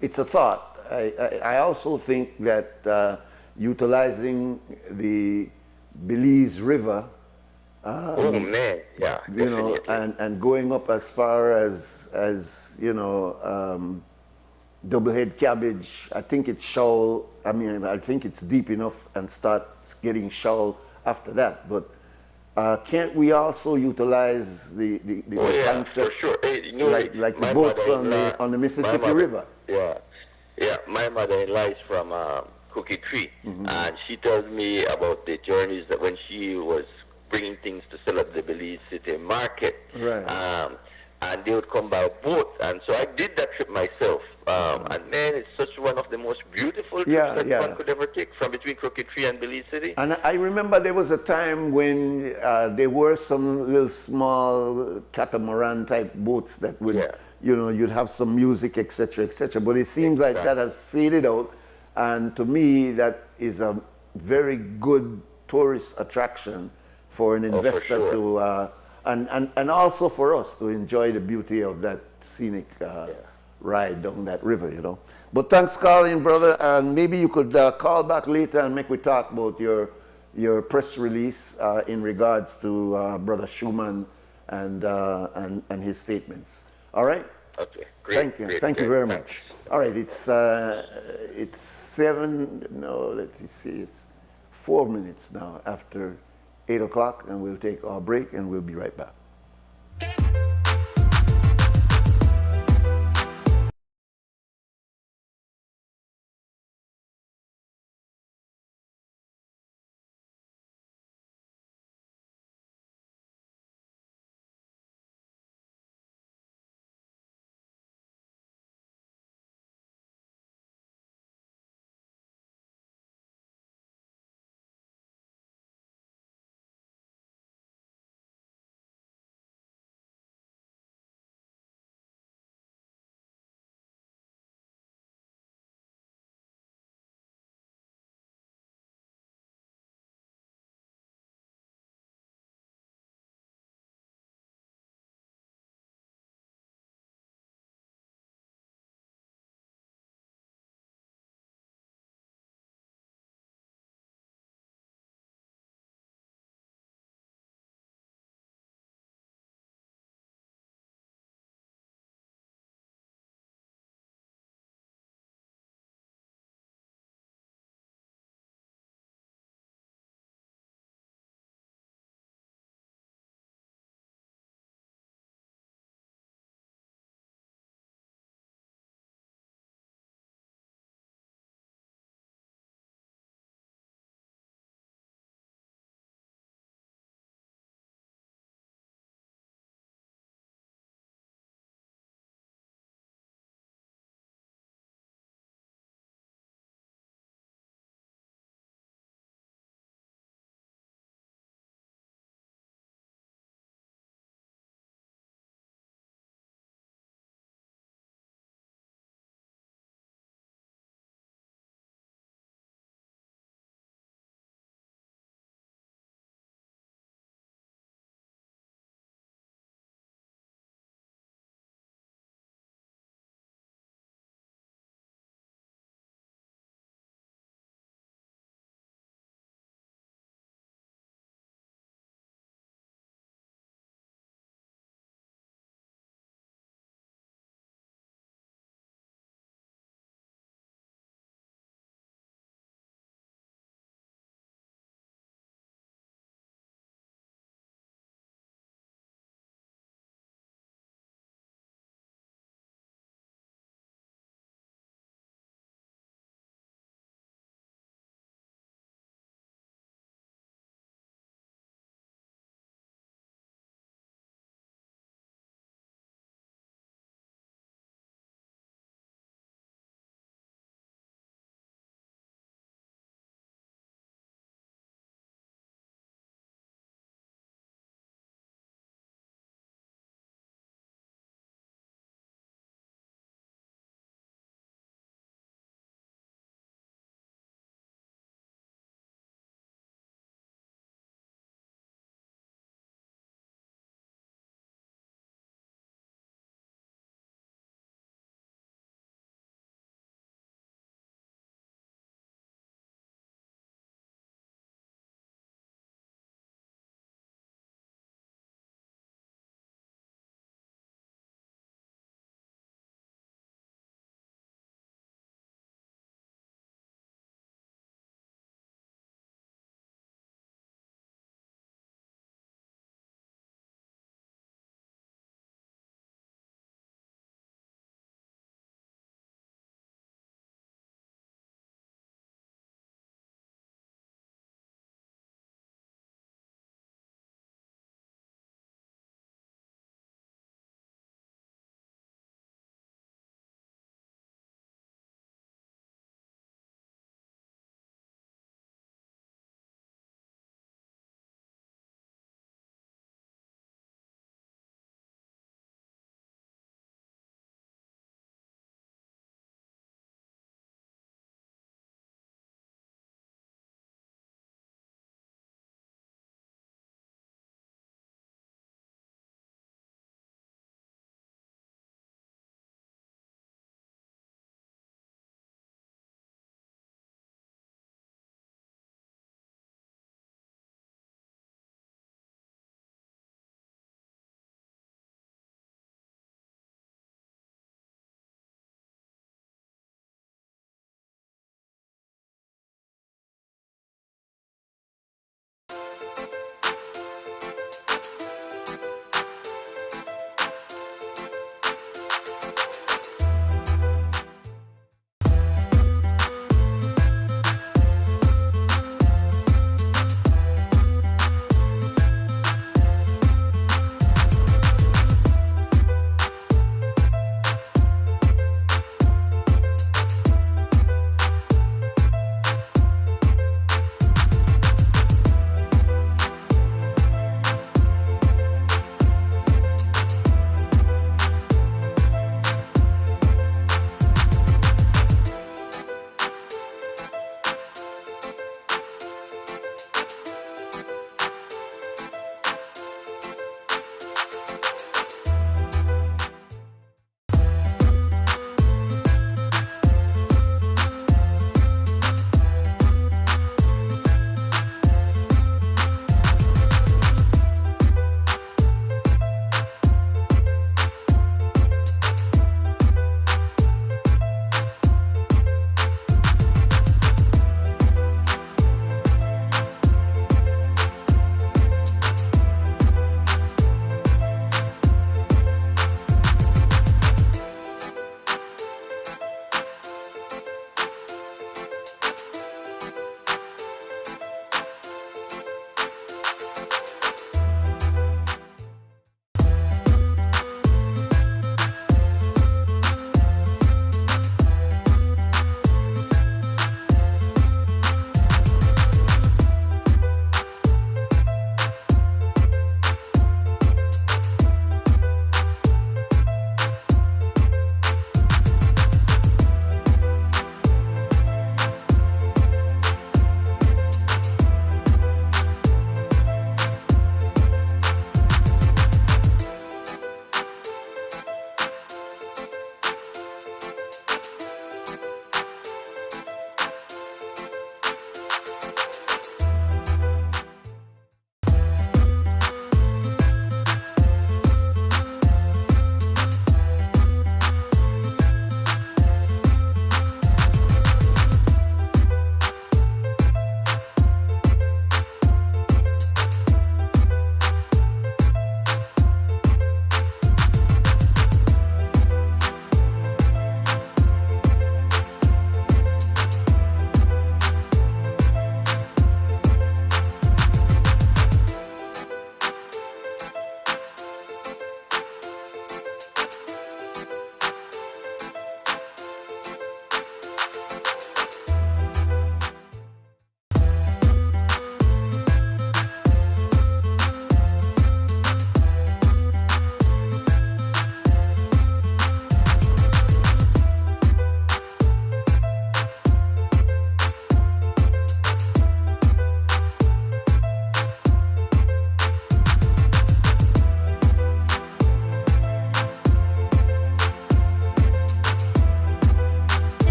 Speaker 2: it's a thought. I also think that utilizing the Belize River,
Speaker 12: oh man, yeah,
Speaker 2: you know, and going up as far as you know, Doublehead Cabbage. I think it's shoal. I mean, I think it's deep enough and starts getting shoal after that. But can't we also utilize the concept,
Speaker 12: for sure. Hey, you know,
Speaker 2: like the boats on the Mississippi River?
Speaker 12: Yeah. My mother-in-law is from Cookie Creek, and she tells me about the journeys that when she was bringing things to sell at the Belize City market, and they would come by boat, and so I did that trip myself. And man, it's such one of the most beautiful trips that one could ever take from between Crooked Tree and Belize City.
Speaker 2: And I remember there was a time when there were some little small catamaran type boats that would, you know, you'd have some music, etc., etc. But it seems like that has faded out. And to me, that is a very good tourist attraction for an investor to, and also for us to enjoy the beauty of that scenic ride down that river, you know. But thanks, Colin, brother, and maybe you could call back later and make we talk about your press release in regards to Brother Schumann and his statements. All right?
Speaker 12: Okay.
Speaker 2: Thank you. Thank you very much. All right, it's 7. No, let's see. It's 4 minutes now after 8 o'clock, and we'll take our break, and we'll be right back.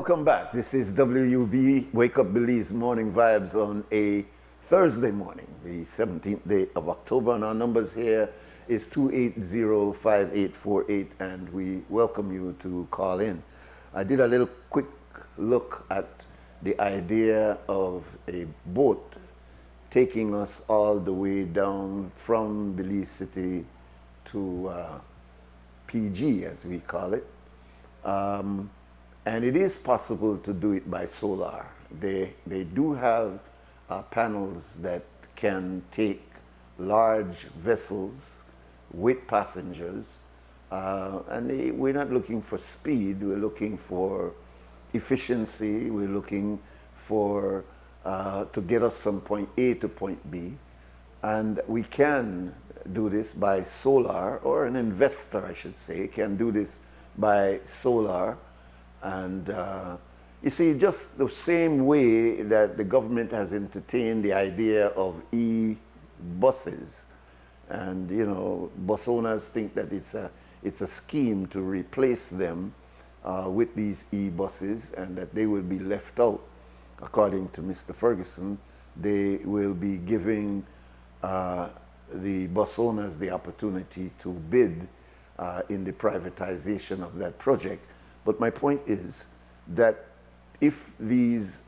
Speaker 2: Welcome back. This is WUB Wake Up Belize Morning Vibes on a Thursday morning, the 17th day of October, and our numbers here is 280-5848, and we welcome you to call in. I did a little quick look at the idea of a boat taking us all the way down from Belize City to PG, as we call it. And it is possible to do it by solar. They do have panels that can take large vessels with passengers, and we're not looking for speed, we're looking for efficiency, we're looking for to get us from point A to point B, and we can do this by solar, or an investor, I should say, can do this by solar. And you see, just the same way that the government has entertained the idea of e-buses, and you know, bus owners think that it's a scheme to replace them with these e-buses, and that they will be left out. According to Mr. Ferguson, they will be giving the bus owners the opportunity to bid in the privatization of that project. But my point is that if these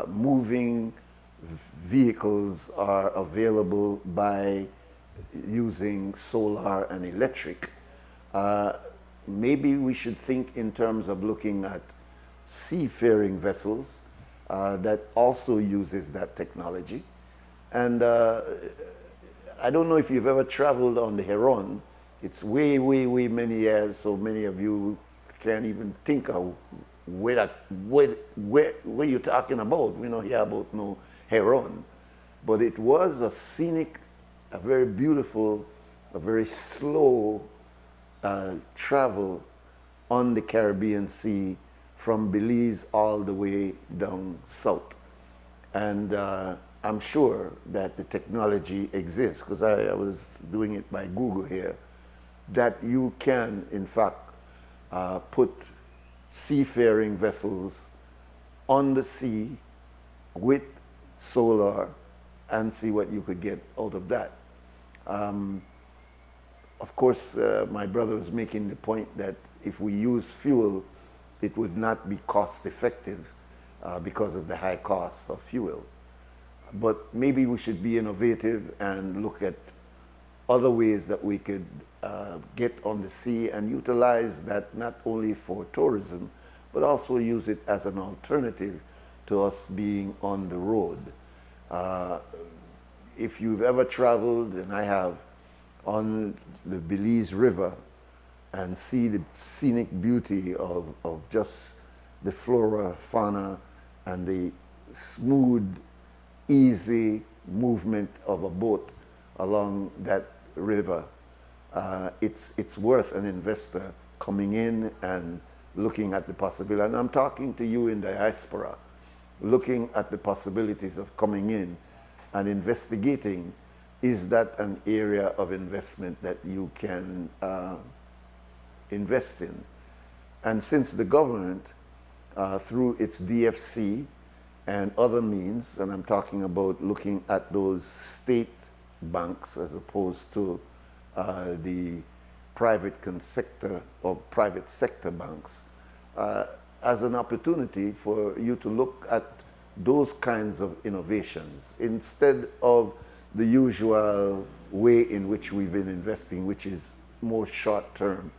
Speaker 2: moving vehicles are available by using solar and electric, maybe we should think in terms of looking at seafaring vessels that also uses that technology. And I don't know if you've ever traveled on the Heron. It's way, way, way many years, so many of you can't even think of where you're talking about. We don't hear about no Heron. But it was a scenic, a very beautiful, a very slow travel on the Caribbean Sea from Belize all the way down south. And I'm sure that the technology exists, because I was doing it by Google here, that you can, in fact, put seafaring vessels on the sea with solar and see what you could get out of that. Of course, my brother was making the point that if we use fuel, it would not be cost effective because of the high cost of fuel. But maybe we should be innovative and look at other ways that we could get on the sea and utilize that not only for tourism, but also use it as an alternative to us being on the road. If you've ever traveled, and I have, on the Belize River and see the scenic beauty of just the flora, fauna, and the smooth, easy movement of a boat along that river, it's worth an investor coming in and looking at the possibility. And I'm talking to you in diaspora, looking at the possibilities of coming in and investigating, is that an area of investment that you can invest in? And since the government, through its DFC and other means, and I'm talking about looking at those state banks as opposed to the private sector or private sector banks, as an opportunity for you to look at those kinds of innovations instead of the usual way in which we've been investing, which is more short term.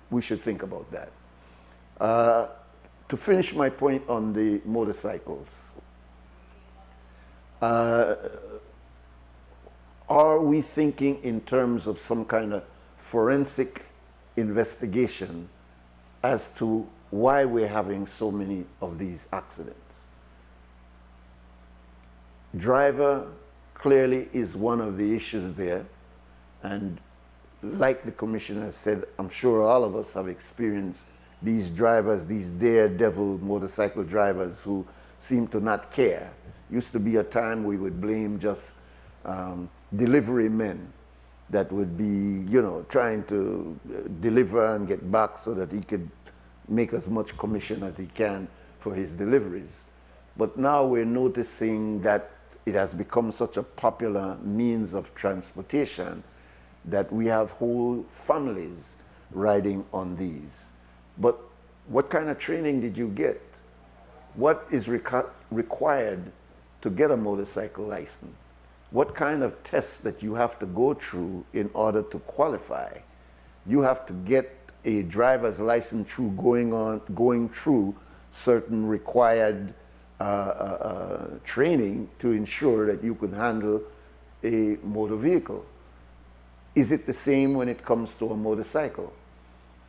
Speaker 2: We should think about that. To finish my point on the motorcycles, are we thinking in terms of some kind of forensic investigation as to why we're having so many of these accidents? Driver clearly is one of the issues there, and like the commissioner said, I'm sure all of us have experienced these drivers, these daredevil motorcycle drivers who seem to not care. Used to be a time we would blame just delivery men that would be, you know, trying to deliver and get back so that he could make as much commission as he can for his deliveries. But now we're noticing that it has become such a popular means of transportation that we have whole families riding on these. But what kind of training did you get? What is required to get a motorcycle license? What kind of tests that you have to go through in order to qualify? You have to get a driver's license through going through certain required training to ensure that you can handle a motor vehicle. Is it the same when it comes to a motorcycle?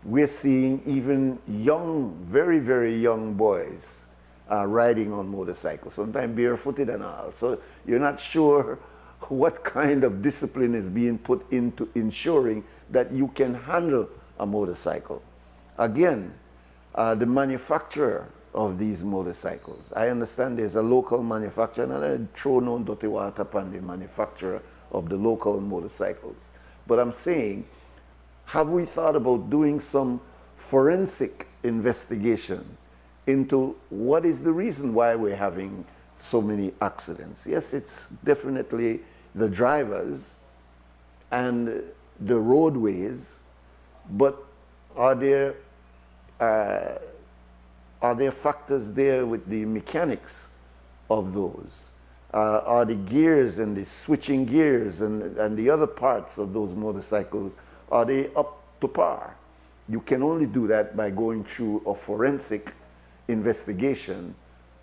Speaker 2: We're seeing even young, very, very young boys riding on motorcycles, sometimes barefooted and all. So you're not sure what kind of discipline is being put into ensuring that you can handle a motorcycle. Again, the manufacturer of these motorcycles. I understand there's a local manufacturer, and I throw no dirty water upon the manufacturer of the local motorcycles. But I'm saying, have we thought about doing some forensic investigation into what is the reason why we're having so many accidents? Yes, it's definitely the drivers and the roadways, but are there factors there with the mechanics of those? Are the gears and the switching gears and the other parts of those motorcycles, are they up to par? You can only do that by going through a forensic investigation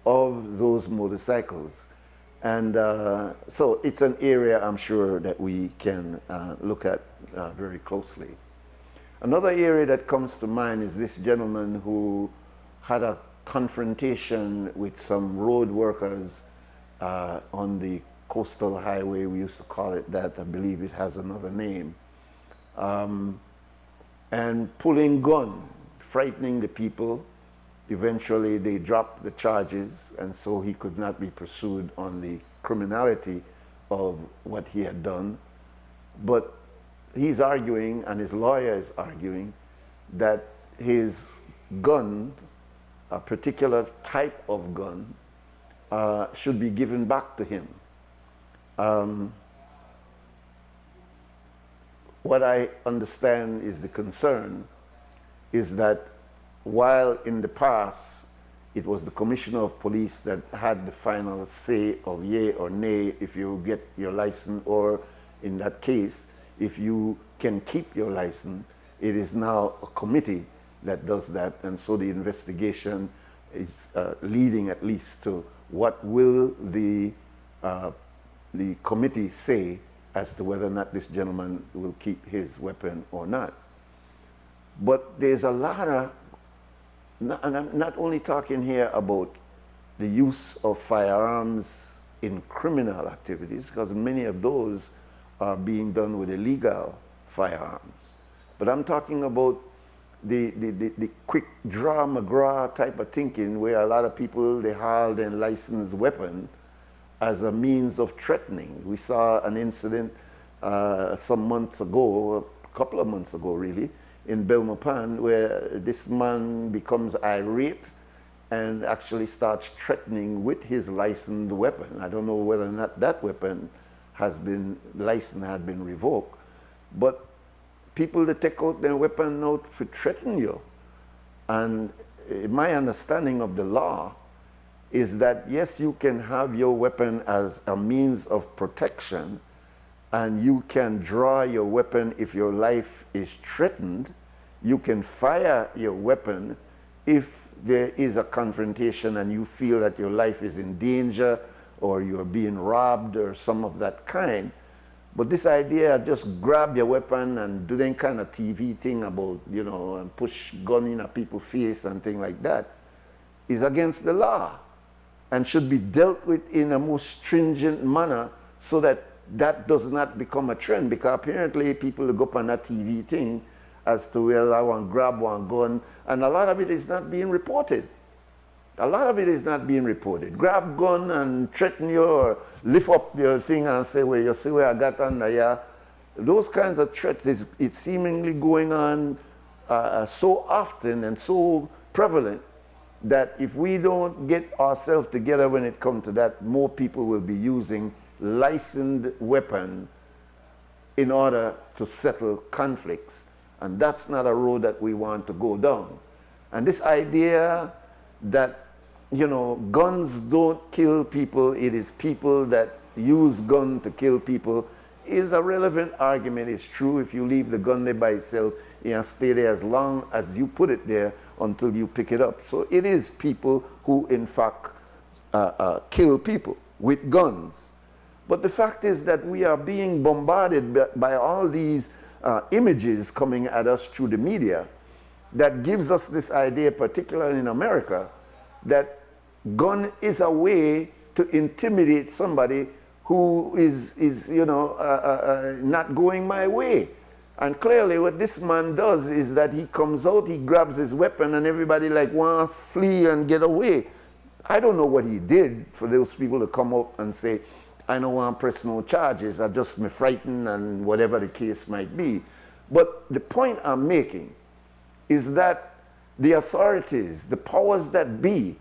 Speaker 2: of those motorcycles. And so it's an area I'm sure that we can look at very closely. Another area that comes to mind is this gentleman who had a confrontation with some road workers on the coastal highway. We used to call it that. I believe it has another name. And pulling gun, frightening the people. Eventually they dropped the charges, and so he could not be pursued on the criminality of what he had done. But he's arguing, and his lawyer is arguing, that his gun, a particular type of gun, should be given back to him. What I understand is the concern is that while in the past it was the commissioner of police that had the final say of yay or nay if you get your license, or in that case, if you can keep your license, it is now a committee that does that. And so the investigation is leading at least to what will the committee say as to whether or not this gentleman will keep his weapon or not. But there's a lot of, and I'm not only talking here about the use of firearms in criminal activities, because many of those are being done with illegal firearms. But I'm talking about the quick draw McGraw type of thinking, where a lot of people, they haul their licensed weapon as a means of threatening. We saw an incident some months ago, a couple of months ago really, in Belmopan, where this man becomes irate and actually starts threatening with his licensed weapon. I don't know whether or not that weapon has been, license had been revoked, but people that take out their weapon out for threaten you. And my understanding of the law is that yes, you can have your weapon as a means of protection, and you can draw your weapon if your life is threatened. You can fire your weapon if there is a confrontation and you feel that your life is in danger or you're being robbed or some of that kind. But this idea, just grab your weapon and do that kind of TV thing about, you know, and push gun in a people's face and thing like that, is against the law and should be dealt with in a more stringent manner so that that does not become a trend. Because apparently people go up on that TV thing as to, well, I want to grab one gun, and a lot of it is not being reported. A lot of it is not being reported. Grab gun and threaten you, or lift up your thing and say, well, you see where I got under here. Those kinds of threats, it's seemingly going on so often and so prevalent that if we don't get ourselves together when it comes to that, more people will be using licensed weapon in order to settle conflicts. And that's not a road that we want to go down. And this idea that, you know, guns don't kill people, it is people that use guns to kill people, is a relevant argument. It's true. If you leave the gun there by itself, you can stay there as long as you put it there until you pick it up. So it is people who, in fact, kill people with guns. But the fact is that we are being bombarded by all these images coming at us through the media that gives us this idea, particularly in America, that gun is a way to intimidate somebody who is you know, not going my way. And clearly what this man does is that he comes out, he grabs his weapon, and everybody like want to flee and get away. I don't know what he did for those people to come up and say, I don't want to press no charges, I just me frightened and whatever the case might be. But the point I'm making is that the authorities, the powers that be,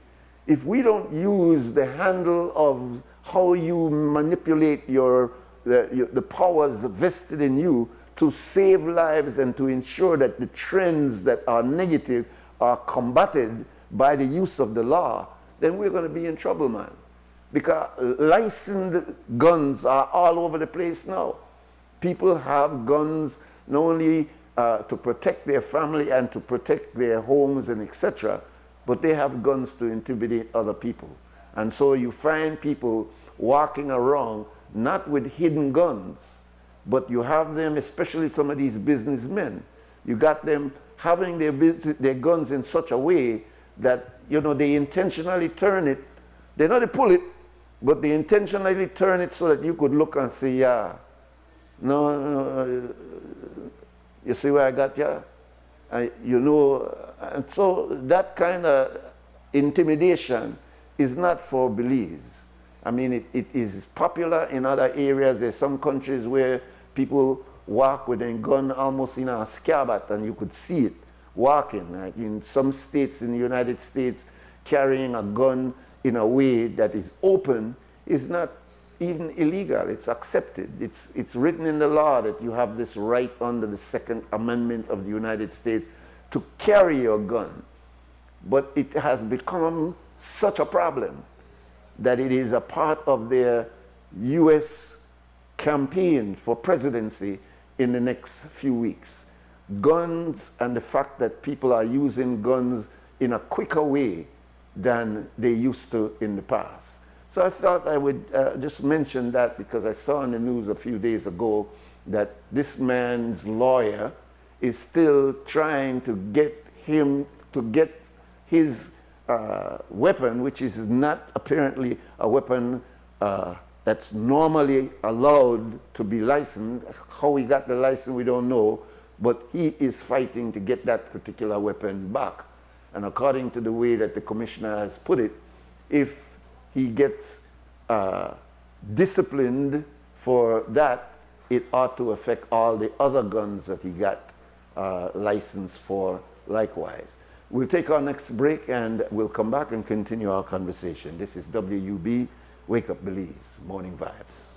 Speaker 2: if we don't use the handle of how you manipulate the powers vested in you to save lives and to ensure that the trends that are negative are combated by the use of the law, then we're going to be in trouble, man. Because licensed guns are all over the place now. People have guns not only to protect their family and to protect their homes and etc., but they have guns to intimidate other people. And so you find people walking around not with hidden guns, but you have them, especially some of these businessmen, you got them having their guns in such a way that, you know, they intentionally turn it. They know they pull it, but they intentionally turn it so that you could look and say, yeah, no, you see where I got you? You know, and so that kind of intimidation is not for Belize. I mean, it is popular in other areas. There's some countries where people walk with a gun almost in a scabbard and you could see it walking. Like in some states in the United States, carrying a gun in a way that is open is not even illegal. It's accepted. It's written in the law that you have this right under the Second Amendment of the United States to carry your gun. But it has become such a problem that it is a part of their U.S. campaign for presidency in the next few weeks. Guns and the fact that people are using guns in a quicker way than they used to in the past. So I thought I would just mention that because I saw in the news a few days ago that this man's lawyer is still trying to get him to get his weapon, which is not apparently a weapon that's normally allowed to be licensed. How he got the license, we don't know, but he is fighting to get that particular weapon back. And according to the way that the commissioner has put it, if he gets disciplined for that, it ought to affect all the other guns that he got licensed for likewise. We'll take our next break and we'll come back and continue our conversation. This is WUB, Wake Up Belize, Morning Vibes.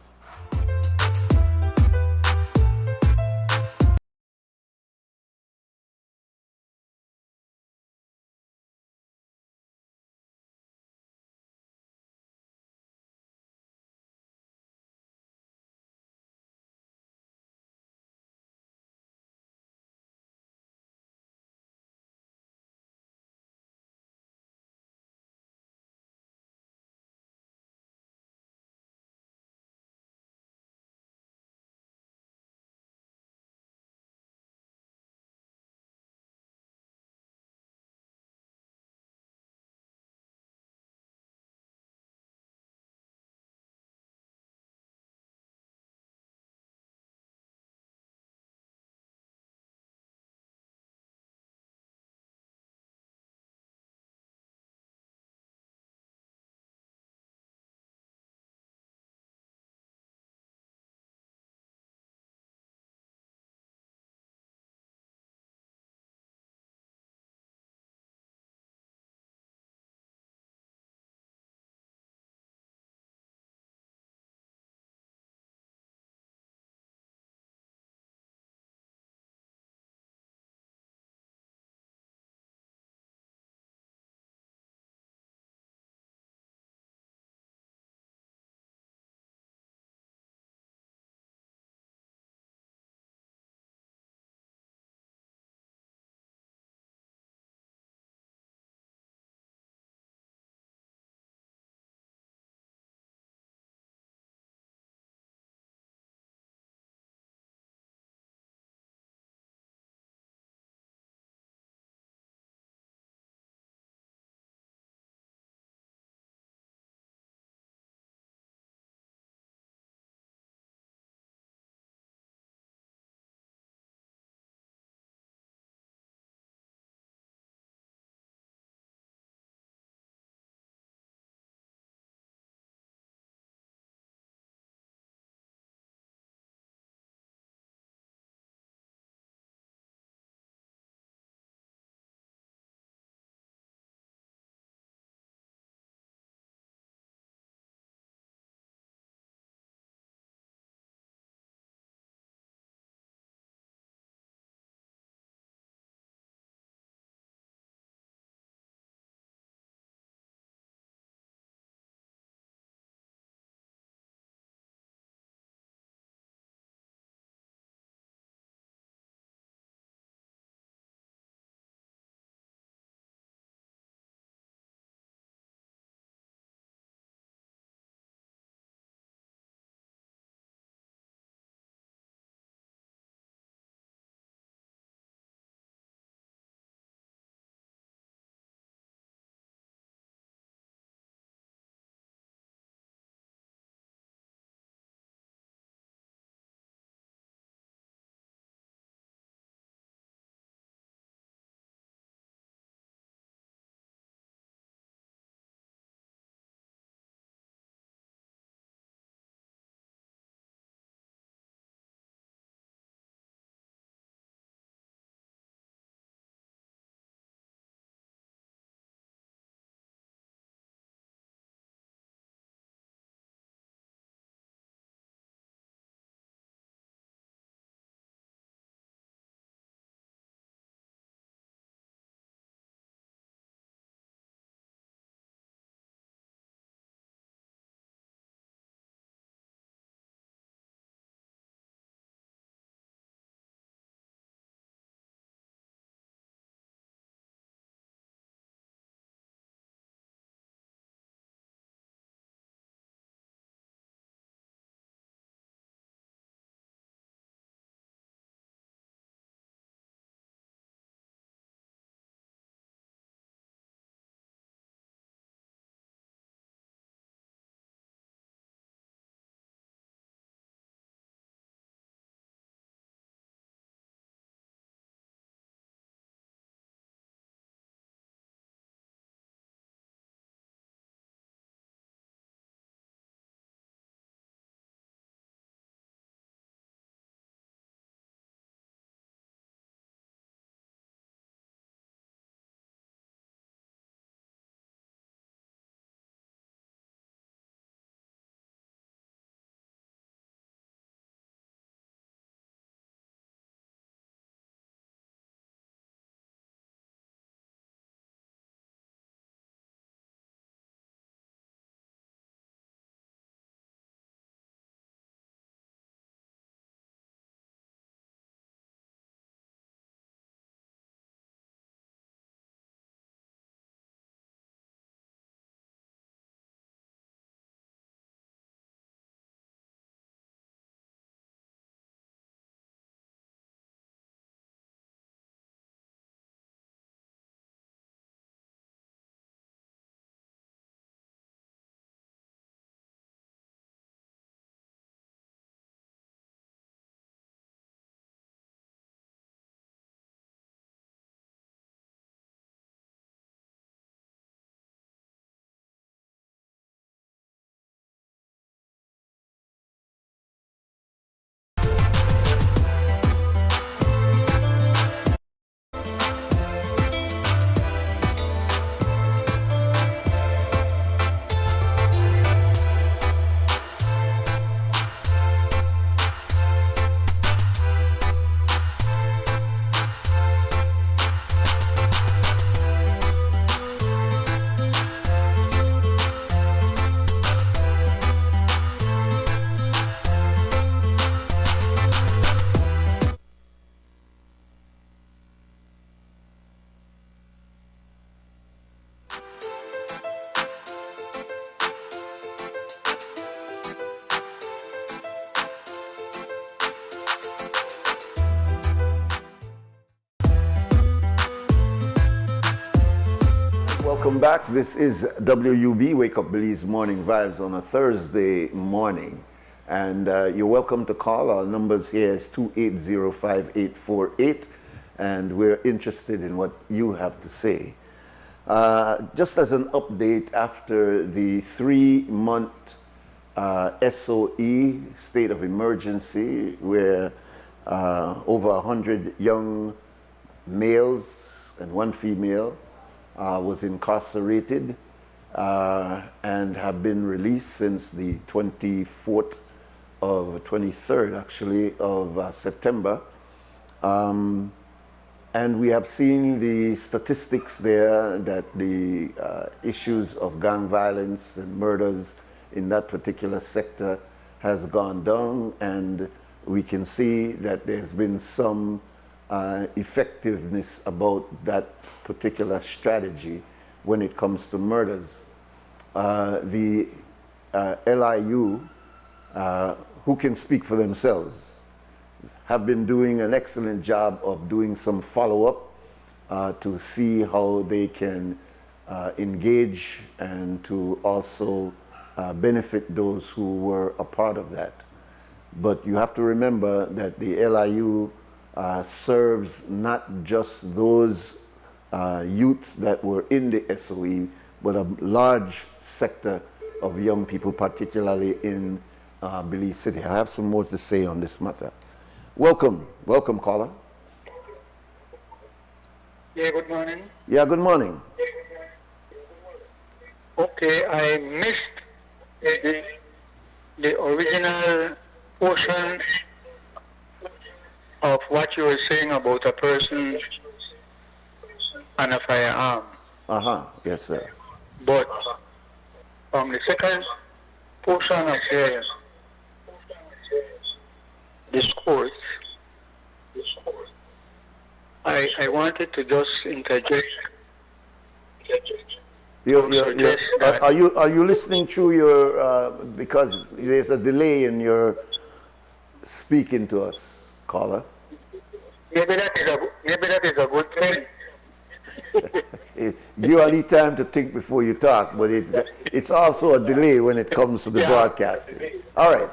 Speaker 2: welcome back. This is WUB, Wake Up Belize Morning Vibes on a Thursday morning. And you're welcome to call. Our numbers here is 2805848, and we're interested in what you have to say. Just as an update, after the 3-month SOE, state of emergency, where over 100 young males and 1 female was incarcerated and have been released since the 23rd actually of September. And we have seen the statistics there that the issues of gang violence and murders in that particular sector has gone down, and we can see that there's been some effectiveness about that particular strategy when it comes to murders. The LIU, who can speak for themselves, have been doing an excellent job of doing some follow-up to see how they can engage and to also benefit those who were a part of that. But you have to remember that the LIU serves not just those youths that were in the SOE, but a large sector of young people, particularly in Belize City. I have some more to say on this matter. Welcome, caller.
Speaker 13: Yeah, good morning.
Speaker 2: Yeah, good morning.
Speaker 13: Okay, I missed the original portion of what you were saying about a person and a firearm.
Speaker 2: Yes, sir.
Speaker 13: But from the second portion of the discourse, I wanted to just interject.
Speaker 2: Are you listening through your, because there's a delay in your speaking to us, caller?
Speaker 13: Maybe that is a good thing.
Speaker 2: You need time to think before you talk, but it's also a delay when it comes to the broadcasting. All right.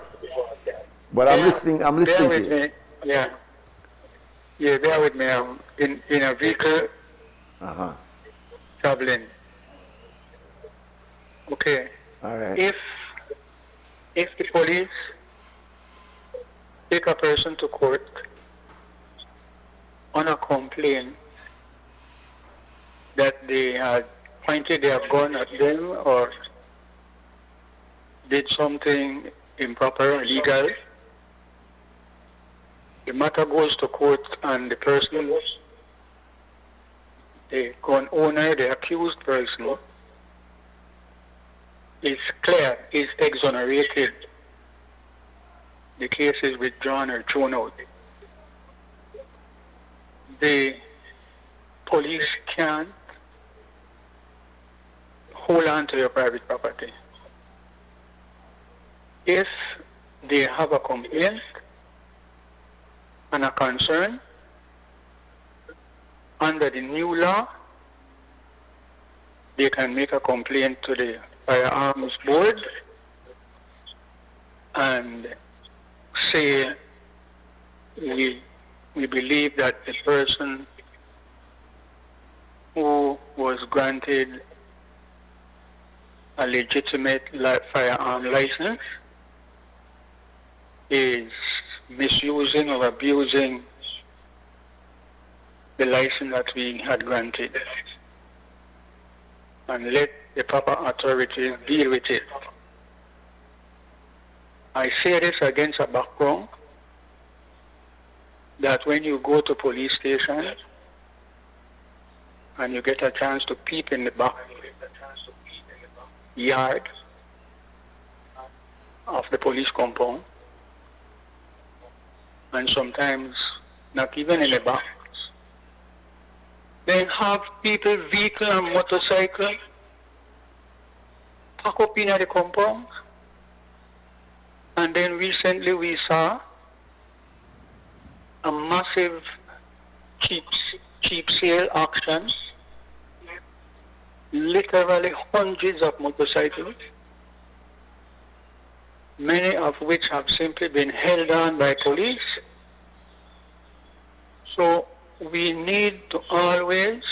Speaker 2: But I'm listening to you.
Speaker 13: Yeah, bear with me. I'm in a vehicle traveling. Okay.
Speaker 2: All right.
Speaker 13: If the police take a person to court on a complaint that they had pointed their gun at them or did something improper or illegal, the matter goes to court and the person, the gun owner, the accused person, is clear, is exonerated. The case is withdrawn or thrown out. The police can't hold on to your private property. If they have a complaint and a concern, under the new law, they can make a complaint to the firearms board and say, we believe that the person who was granted a legitimate firearm license is misusing or abusing the license that we had granted, and let the proper authorities deal with it. I say this against a background that when you go to police station and you get a chance to peep in the back yard of the police compound, and sometimes not even in the back, they have people, vehicle and motorcycle pack up in the compound. And then recently we saw a massive cheap sale auction literally hundreds of motorcycles, many of which have simply been held on by police. So we need to always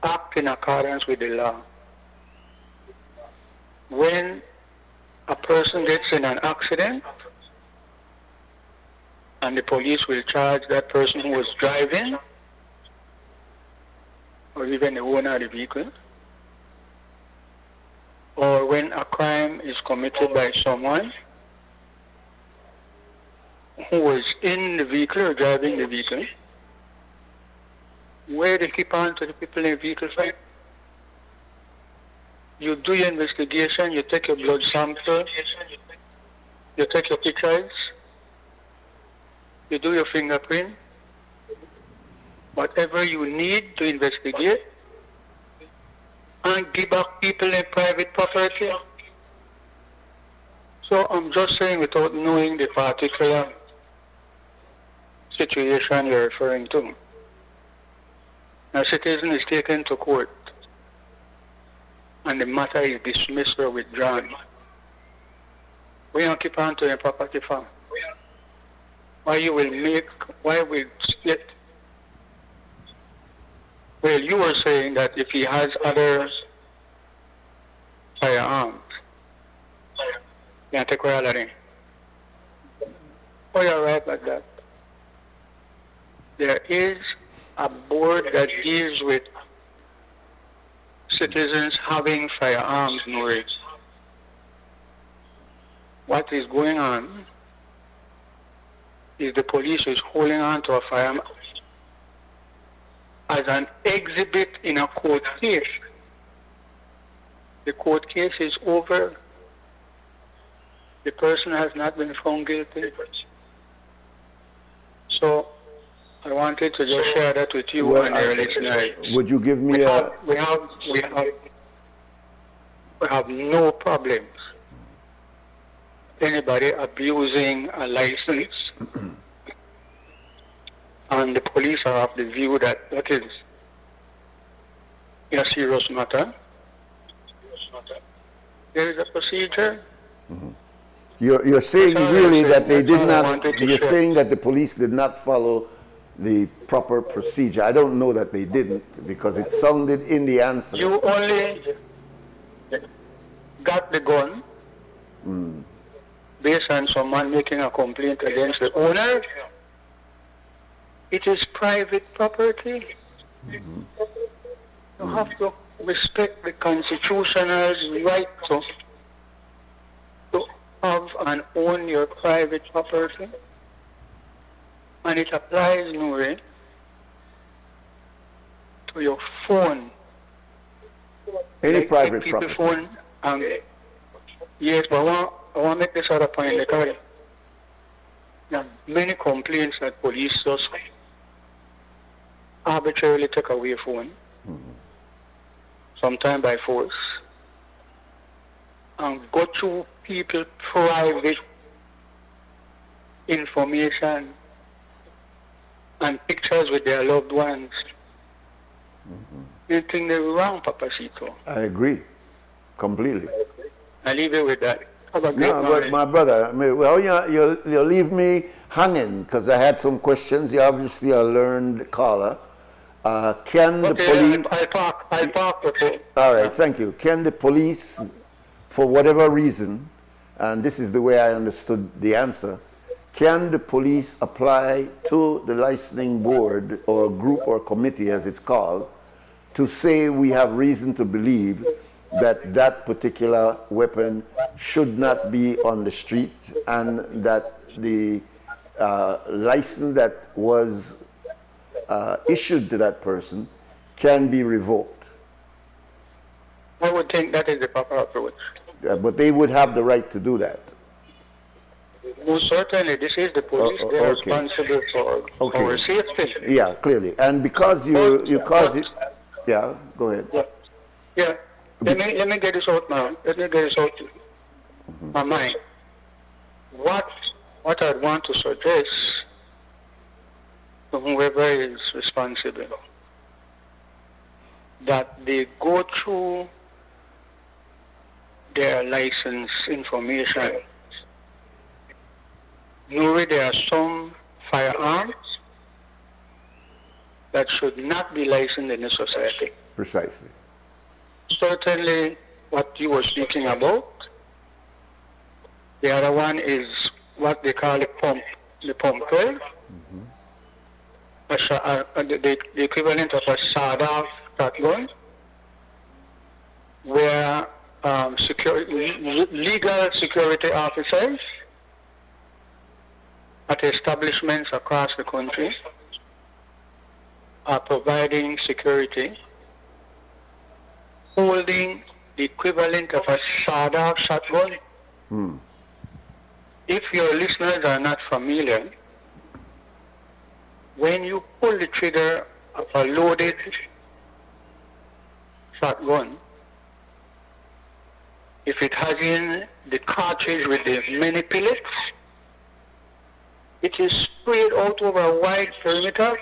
Speaker 13: act in accordance with the law. When a person gets in an accident, and the police will charge that person who was driving, or even the owner of the vehicle, or when a crime is committed by someone who was in the vehicle or driving the vehicle, where they keep on to the people in the vehicle fight. You do your investigation, you take your blood sample, you take your pictures, you do your fingerprint, whatever you need to investigate, and give back people in private property. So I'm just saying, without knowing the particular situation you're referring to, a citizen is taken to court and the matter is dismissed or withdrawn. We don't keep on to the property farm. Why will split? Well, you were saying that if he has other firearms, you can take all of them. Oh, you're right about that. There is a board that deals with citizens having firearms, Nuri. What is going on is the police is holding on to a firearm as an exhibit in a court case. The court case is over. The person has not been found guilty. So I wanted to just share that with you and your listeners.
Speaker 2: Would you give me
Speaker 13: We have no problems. Anybody abusing a license, and the police are of the view that that is a serious matter. There is a procedure.
Speaker 2: You're saying really that they did not, you're saying that the police did not follow the proper procedure. I don't know that they didn't, because it sounded in the answer.
Speaker 13: You only got the gun based on someone making a complaint against the owner. It is private property. You have to respect the constitutional right to have and own your private property. And it applies, Nuri, to your phone.
Speaker 2: Any
Speaker 13: like
Speaker 2: private
Speaker 13: people
Speaker 2: property.
Speaker 13: Phone, yes, but I want to make this other point. Because there are many complaints that police just arbitrarily take away phone, sometimes by force, and go through people's private information and pictures with their loved ones. You think they're wrong, Papacito?
Speaker 2: I agree, completely.
Speaker 13: I leave it with that. Have a great
Speaker 2: No, but
Speaker 13: morning.
Speaker 2: my brother, I mean, well, you leave me hanging because I had some questions. You're obviously a learned caller. Can the police...
Speaker 13: I'll talk with you.
Speaker 2: All right, thank you. Can the police, for whatever reason, and this is the way I understood the answer, can the police apply to the licensing board or group or committee, as it's called, to say we have reason to believe that that particular weapon should not be on the street and that the license that was issued to that person can be revoked?
Speaker 13: I would think that is the proper approach.
Speaker 2: But they would have the right to do that.
Speaker 13: Most certainly, this is the police. They are
Speaker 2: okay.
Speaker 13: responsible for our safety.
Speaker 2: Yeah, clearly. And because yeah, go ahead.
Speaker 13: Yeah. Let me get this out now. Let me get this out my mind. What I want to suggest to whoever is responsible, that they go through their license information. Nuri, there are some firearms that should not be licensed in the society.
Speaker 2: Precisely.
Speaker 13: Certainly what you were speaking about. The other one is what they call the pump 12. The equivalent of a sawed-off shotgun, where legal security officers at establishments across the country are providing security, holding the equivalent of a sawed-off shotgun. If your listeners are not familiar, when you pull the trigger of a loaded shotgun, if it has in the cartridge with the many pellets, it is sprayed out over a wide perimeter.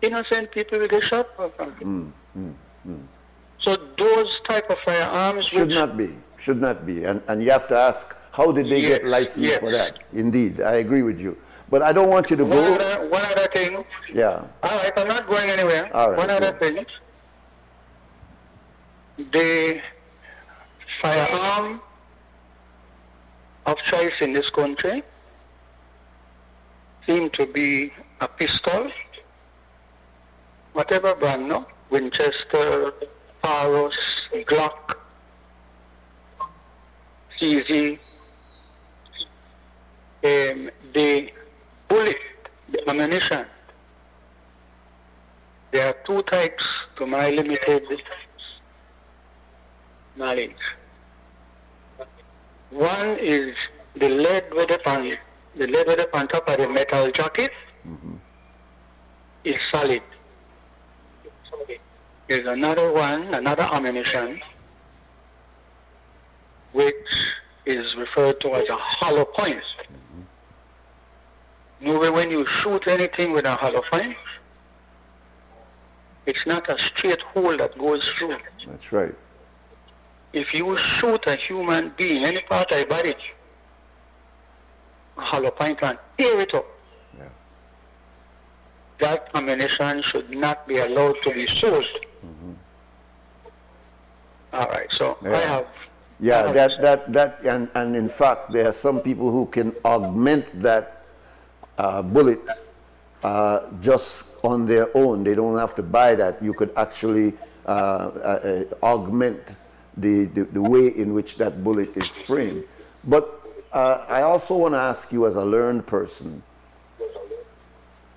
Speaker 13: Innocent people will get shot. So those type of firearms
Speaker 2: should not be. And you have to ask, how did they get licensed for that? Indeed, I agree with you. But I don't want you to go.
Speaker 13: One other thing.
Speaker 2: Yeah.
Speaker 13: All right, I'm not going anywhere.
Speaker 2: All right,
Speaker 13: one other thing. The firearm of choice in this country seem to be a pistol, whatever brand, no? Winchester, Taurus, Glock, CZ. The bullet, the ammunition, there are two types to my limited knowledge. One is the lead with on top of the metal jacket is solid. There's another one, another ammunition, which is referred to as a hollow point. When you shoot anything with a hollow point, it's not a straight hole that goes through.
Speaker 2: That's right.
Speaker 13: If you shoot a human being, any part of the body, a hollow point can tear it up.
Speaker 2: Yeah.
Speaker 13: That ammunition should not be allowed to be sold. All right, so
Speaker 2: Yeah.
Speaker 13: I have.
Speaker 2: Yeah, and in fact, there are some people who can augment that bullet just on their own. They don't have to buy that. You could actually augment the way in which that bullet is framed. But I also want to ask you, as a learned person,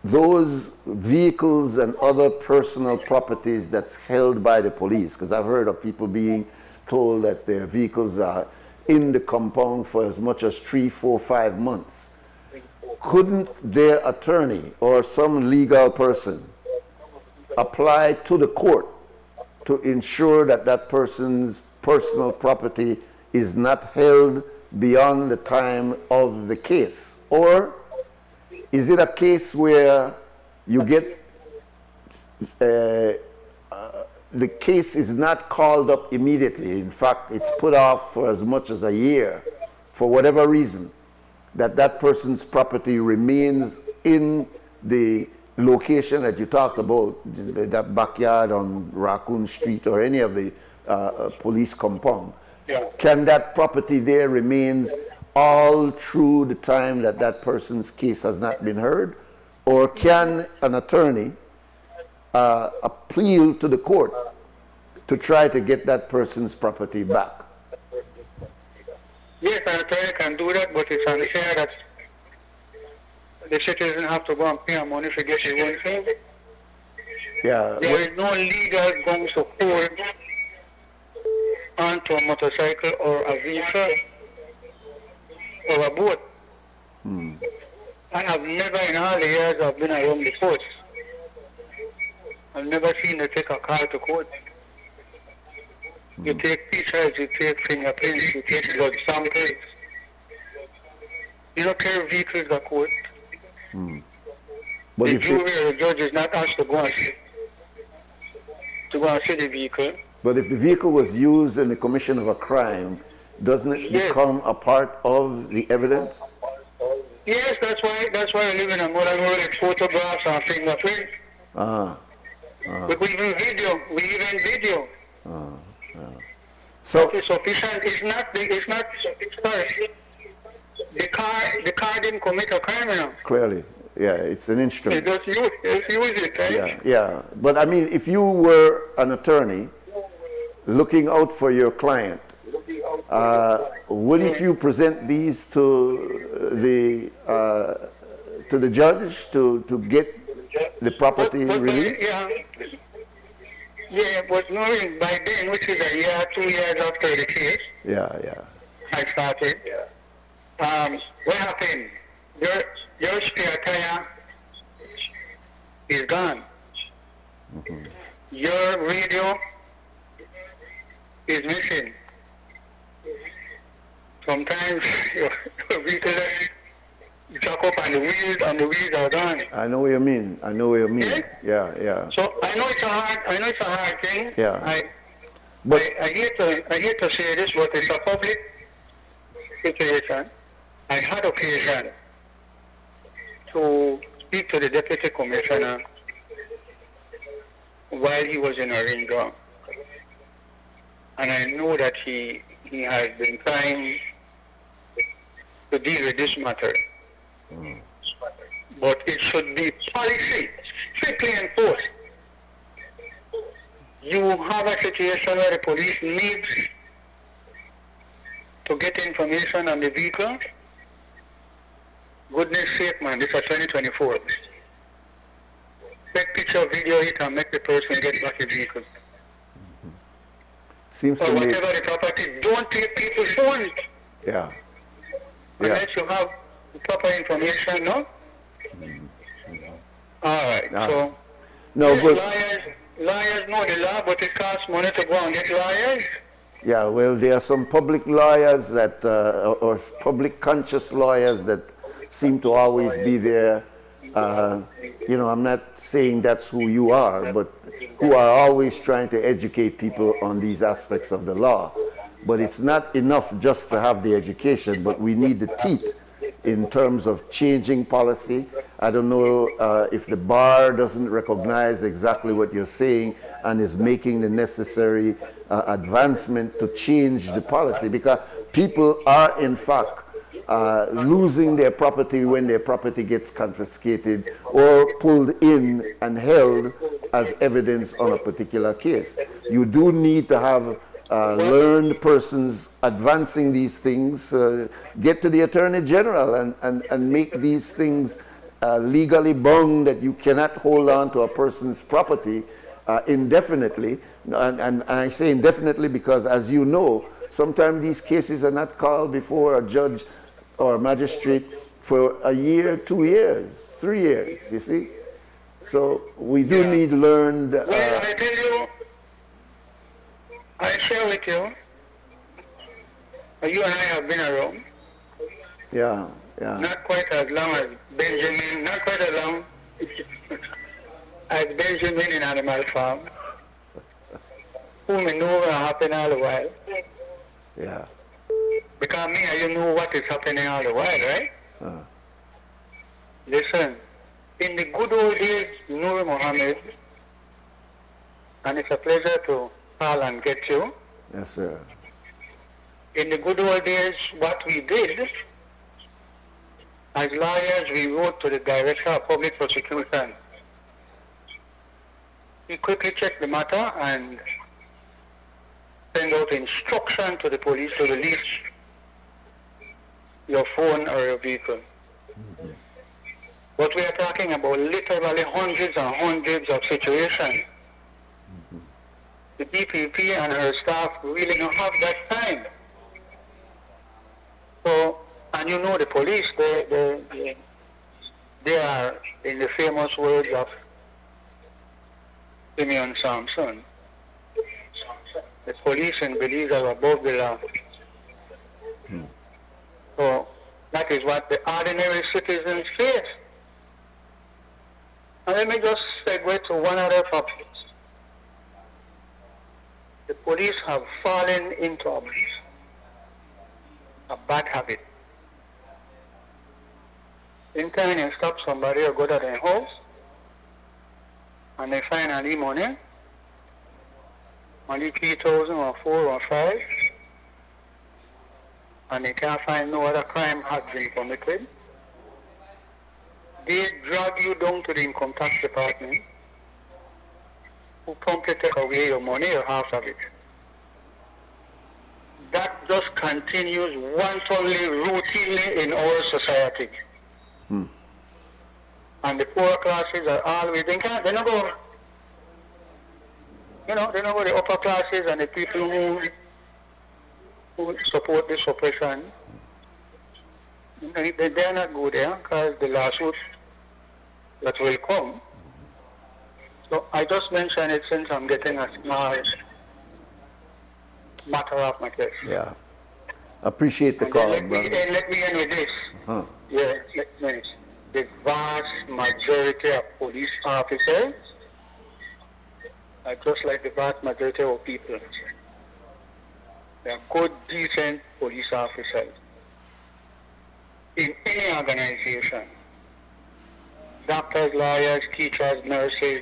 Speaker 2: those vehicles and other personal properties that's held by the police, because I've heard of people being told that their vehicles are in the compound for as much as 3, 4, 5 months. Couldn't their attorney or some legal person apply to the court to ensure that that person's personal property is not held beyond the time of the case? Or is it a case where you get the case is not called up immediately? In fact, it's put off for as much as a year for whatever reason, that person's property remains in the location that you talked about, that backyard on Raccoon Street or any of the police compound.
Speaker 13: Yeah.
Speaker 2: Can that property there remains all through the time that person's case has not been heard? Or can an attorney appeal to the court to try to get that person's property back?
Speaker 13: Yes, an attorney can do that, but it's unfair that the citizen have to go and pay money to get his own thing.
Speaker 2: Yeah.
Speaker 13: There is no legal going to hold onto a motorcycle or a vehicle or a boat. I have never, in all the years I've been around the courts, I've never seen them take a car to court. You take pictures, you take fingerprints, you take blood samples. You don't carry vehicles to court.
Speaker 2: But
Speaker 13: The
Speaker 2: if
Speaker 13: jury or the judge is not asked to go and see. to go and see the vehicle.
Speaker 2: But if the vehicle was used in the commission of a crime, doesn't it become a part of the evidence?
Speaker 13: Yes, that's why we live in a modern world with photographs and fingerprints. But we even video.
Speaker 2: So
Speaker 13: that is sufficient. It's not sorry. The car didn't commit a crime, you know.
Speaker 2: clearly, yeah, it's an instrument.
Speaker 13: Just use it, right?
Speaker 2: Yeah. But I mean, if you were an attorney looking out for your client, wouldn't you present these to the judge to get the property released?
Speaker 13: Yeah, but knowing by then, which is a year, 2 years after the case, I started. What happened? Your spare tire is gone. Your radio is missing. Sometimes your vehicle jack up and the wheels are gone.
Speaker 2: I know what you mean. Yeah.
Speaker 13: So I know it's a hard thing.
Speaker 2: Yeah.
Speaker 13: I hate to say this, but it's a public situation. I had occasion to speak to the deputy commissioner while he was in Oringa, and I know that he has been trying to deal with this matter. But it should be policy, strictly enforced. You have a situation where the police needs to get information on the vehicle. Goodness sake, man, this is 2024. Take picture, video it, and make the person get back the vehicle.
Speaker 2: Seems
Speaker 13: or
Speaker 2: to me.
Speaker 13: Whatever the property, don't take people's phones.
Speaker 2: Yeah.
Speaker 13: Unless you have the proper information, no? All right, so
Speaker 2: No,
Speaker 13: yes,
Speaker 2: but
Speaker 13: lawyers know the law, but it costs money to go and get lawyers.
Speaker 2: yeah, well, there are some public lawyers that, or public conscious lawyers that seem to always be there. You know, I'm not saying that's who you are, but who are always trying to educate people on these aspects of the law. But it's not enough just to have the education, but we need the teeth in terms of changing policy. I don't know if the bar doesn't recognize exactly what you're saying and is making the necessary advancement to change the policy, because people are in fact losing their property when their property gets confiscated or pulled in and held as evidence on a particular case. You do need to have learned persons advancing these things, get to the Attorney General and make these things legally bound, that you cannot hold on to a person's property indefinitely. And I say indefinitely because, as you know, sometimes these cases are not called before a judge or a magistrate for a year, 2 years, 3 years, you see? So we do need learned...
Speaker 13: Well, I tell you, I share with you, you and I have been around.
Speaker 2: Yeah.
Speaker 13: Not quite as long as Benjamin, not quite as long as Benjamin in Animal Farm, whom we know will happen all the while.
Speaker 2: Yeah.
Speaker 13: Because me and you know what is happening all the while, right? Listen, in the good old days, Nuri Mohammed, and it's a pleasure to call and get you.
Speaker 2: Yes, sir.
Speaker 13: In the good old days, what we did, as lawyers, we wrote to the Director of Public Prosecution. He quickly checked the matter and sent out instruction to the police to release your phone or your vehicle. But we are talking about literally hundreds and hundreds of situations. The DPP and her staff really don't have that time. So, and you know the police, they are, in the famous words of Simeon Sampson, the police and Belize are above the law. So that is what the ordinary citizens face. And let me just segue to one other topic. the police have fallen into a bad habit. In time you stop somebody or go to their house and they find any money, only 3,000 or 4 or 5, and they can't find no other crime has been committed. They drag you down to the income tax department, who promptly take away your money or half of it. That just continues wantonly, routinely in our society. And the poor classes are always, they don't go, they don't go the upper classes and the people who support this oppression. They're not good there because the lawsuit that will come. So I just mentioned it since I'm getting a small matter of my case.
Speaker 2: Yeah. Appreciate the
Speaker 13: And
Speaker 2: call,
Speaker 13: then
Speaker 2: brother.
Speaker 13: let me end with this.
Speaker 2: Huh.
Speaker 13: Yeah, let me finish. The vast majority of police officers are just like the vast majority of people. They are good, decent police officers in any organization. Doctors, lawyers, teachers, nurses,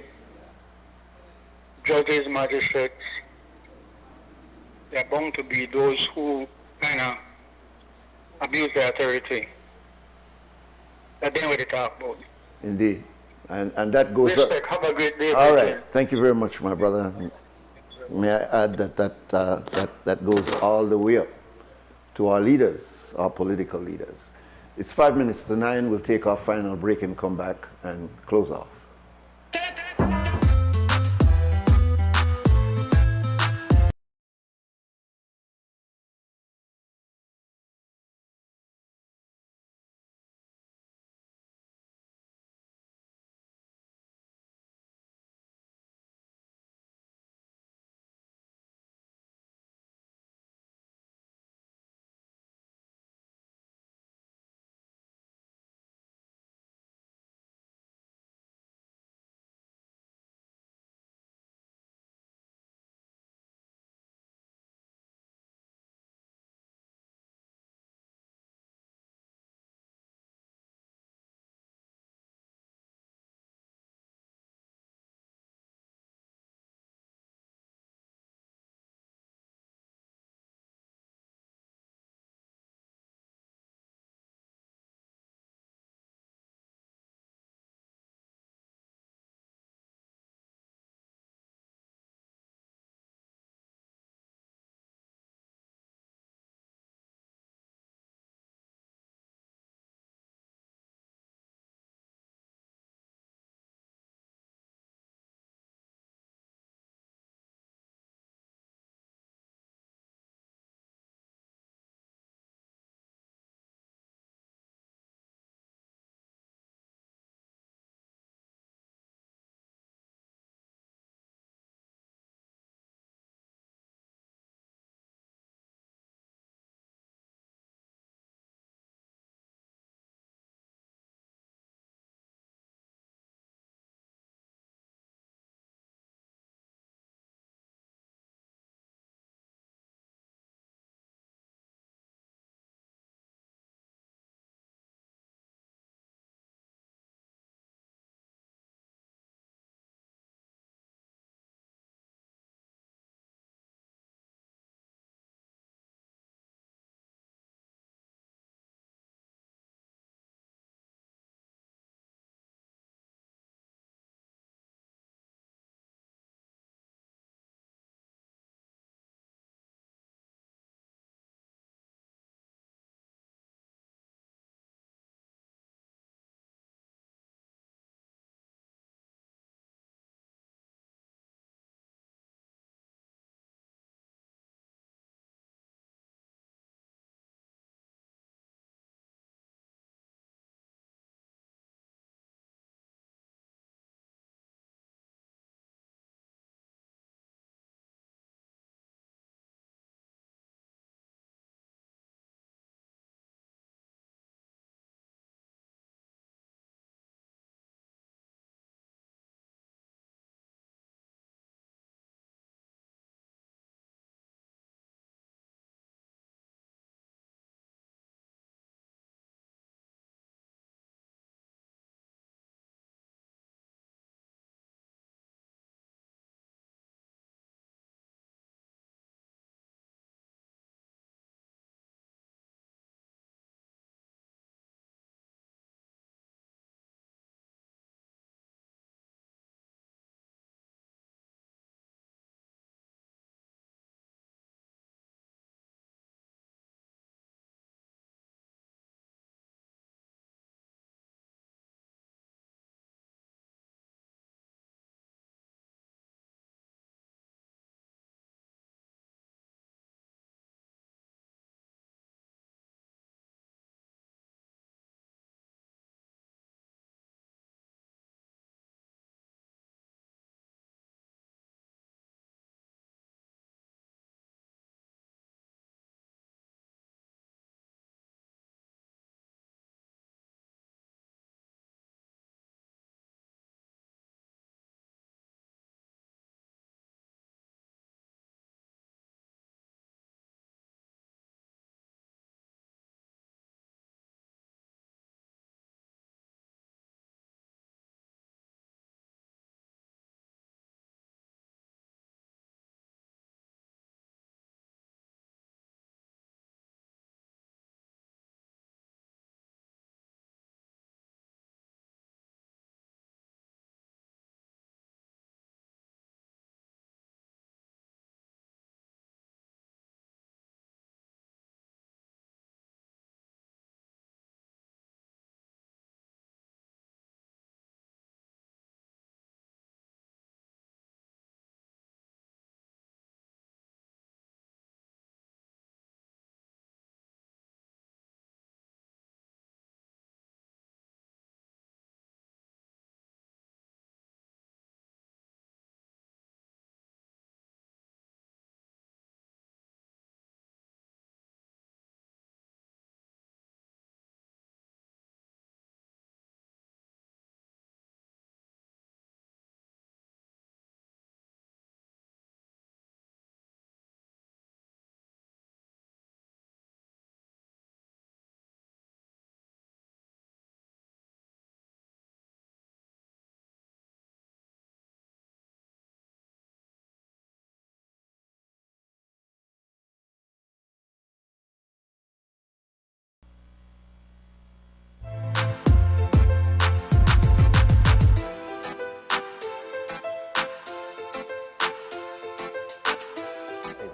Speaker 13: judges, magistrates. They are bound to be those who kind of abuse their authority. That's then what they talk about.
Speaker 2: Indeed. And that goes
Speaker 13: Respect. Have a great day.
Speaker 2: All right. Thank you very much, my brother. May I add that goes all the way up to our leaders, our political leaders. It's 5 minutes to 9. We'll take our final break and come back and close off.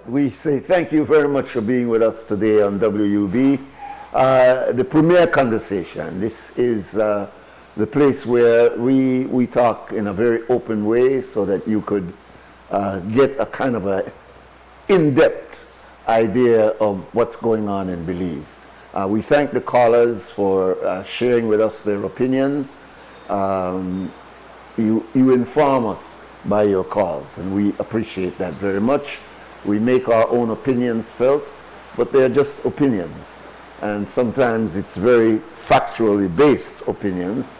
Speaker 2: we say thank you very much for being with us today on WUB. The premier conversation. This is the place where we talk in a very open way so that you could get a kind of a in-depth idea of what's going on in Belize. We thank the callers for sharing with us their opinions. You inform us by your calls, and we appreciate that very much. We make our own opinions felt, but they're just opinions. And sometimes it's very factually based opinions,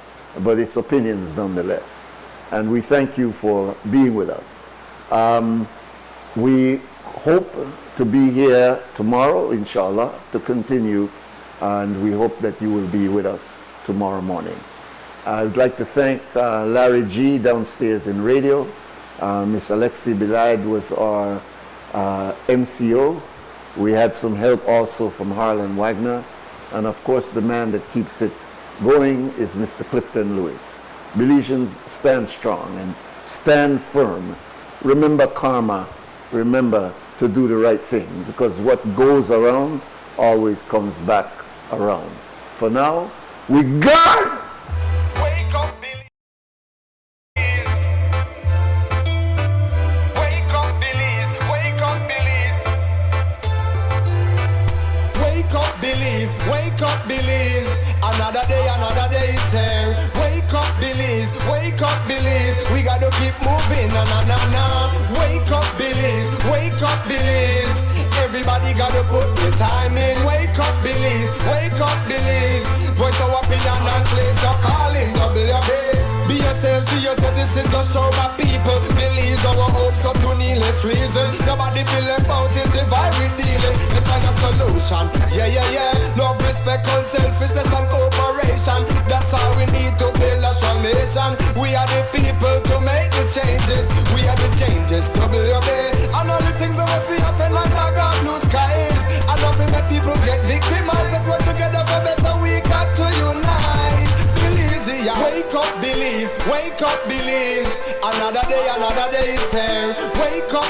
Speaker 2: but it's opinions nonetheless. And we thank you for being with us. We hope to be here tomorrow, inshallah, to continue, and we hope that you will be with us tomorrow morning. I would like to thank Larry G. downstairs in radio. Miss Alexi Bilad was our MCO. We had some help also from Harlan Wagner. And of course, the man that keeps it going is Mr. Clifton Lewis. Belizeans, stand strong and stand firm. Remember karma. Remember to do the right thing, because what goes around always comes back around. For now, we got...
Speaker 1: Wake up, Belize. Wake up, Belize. Wake up, Belize. Wake up, Belize. Wake up, Belize. Another day is here. Wake up, Belize. Wake up, Belize. We gotta keep moving. Na na na na. Wake up, Belize. Wake up, Belize. Everybody gotta put the time in. Wake up, Belize. Wake up, Belize. Voice our opinion and place the calling. WB. Be yourself, see yourself. This is the show of people. Belize our hope, so to needless reason. Nobody feel left out, is the vibe we dealing. Let's find a solution. Yeah, yeah, yeah. Love, respect, unselfishness and cooperation. That's all we need to build a strong nation. We are the people to make the changes. We are the changes. WB. And all the things that we feel happen like I got blue skies. And nothing make people get victimized. Let's work together for better. We got to unite. Belize, yeah. Wake up, Belize. Wake up, Belize. Another day is here. Wake up.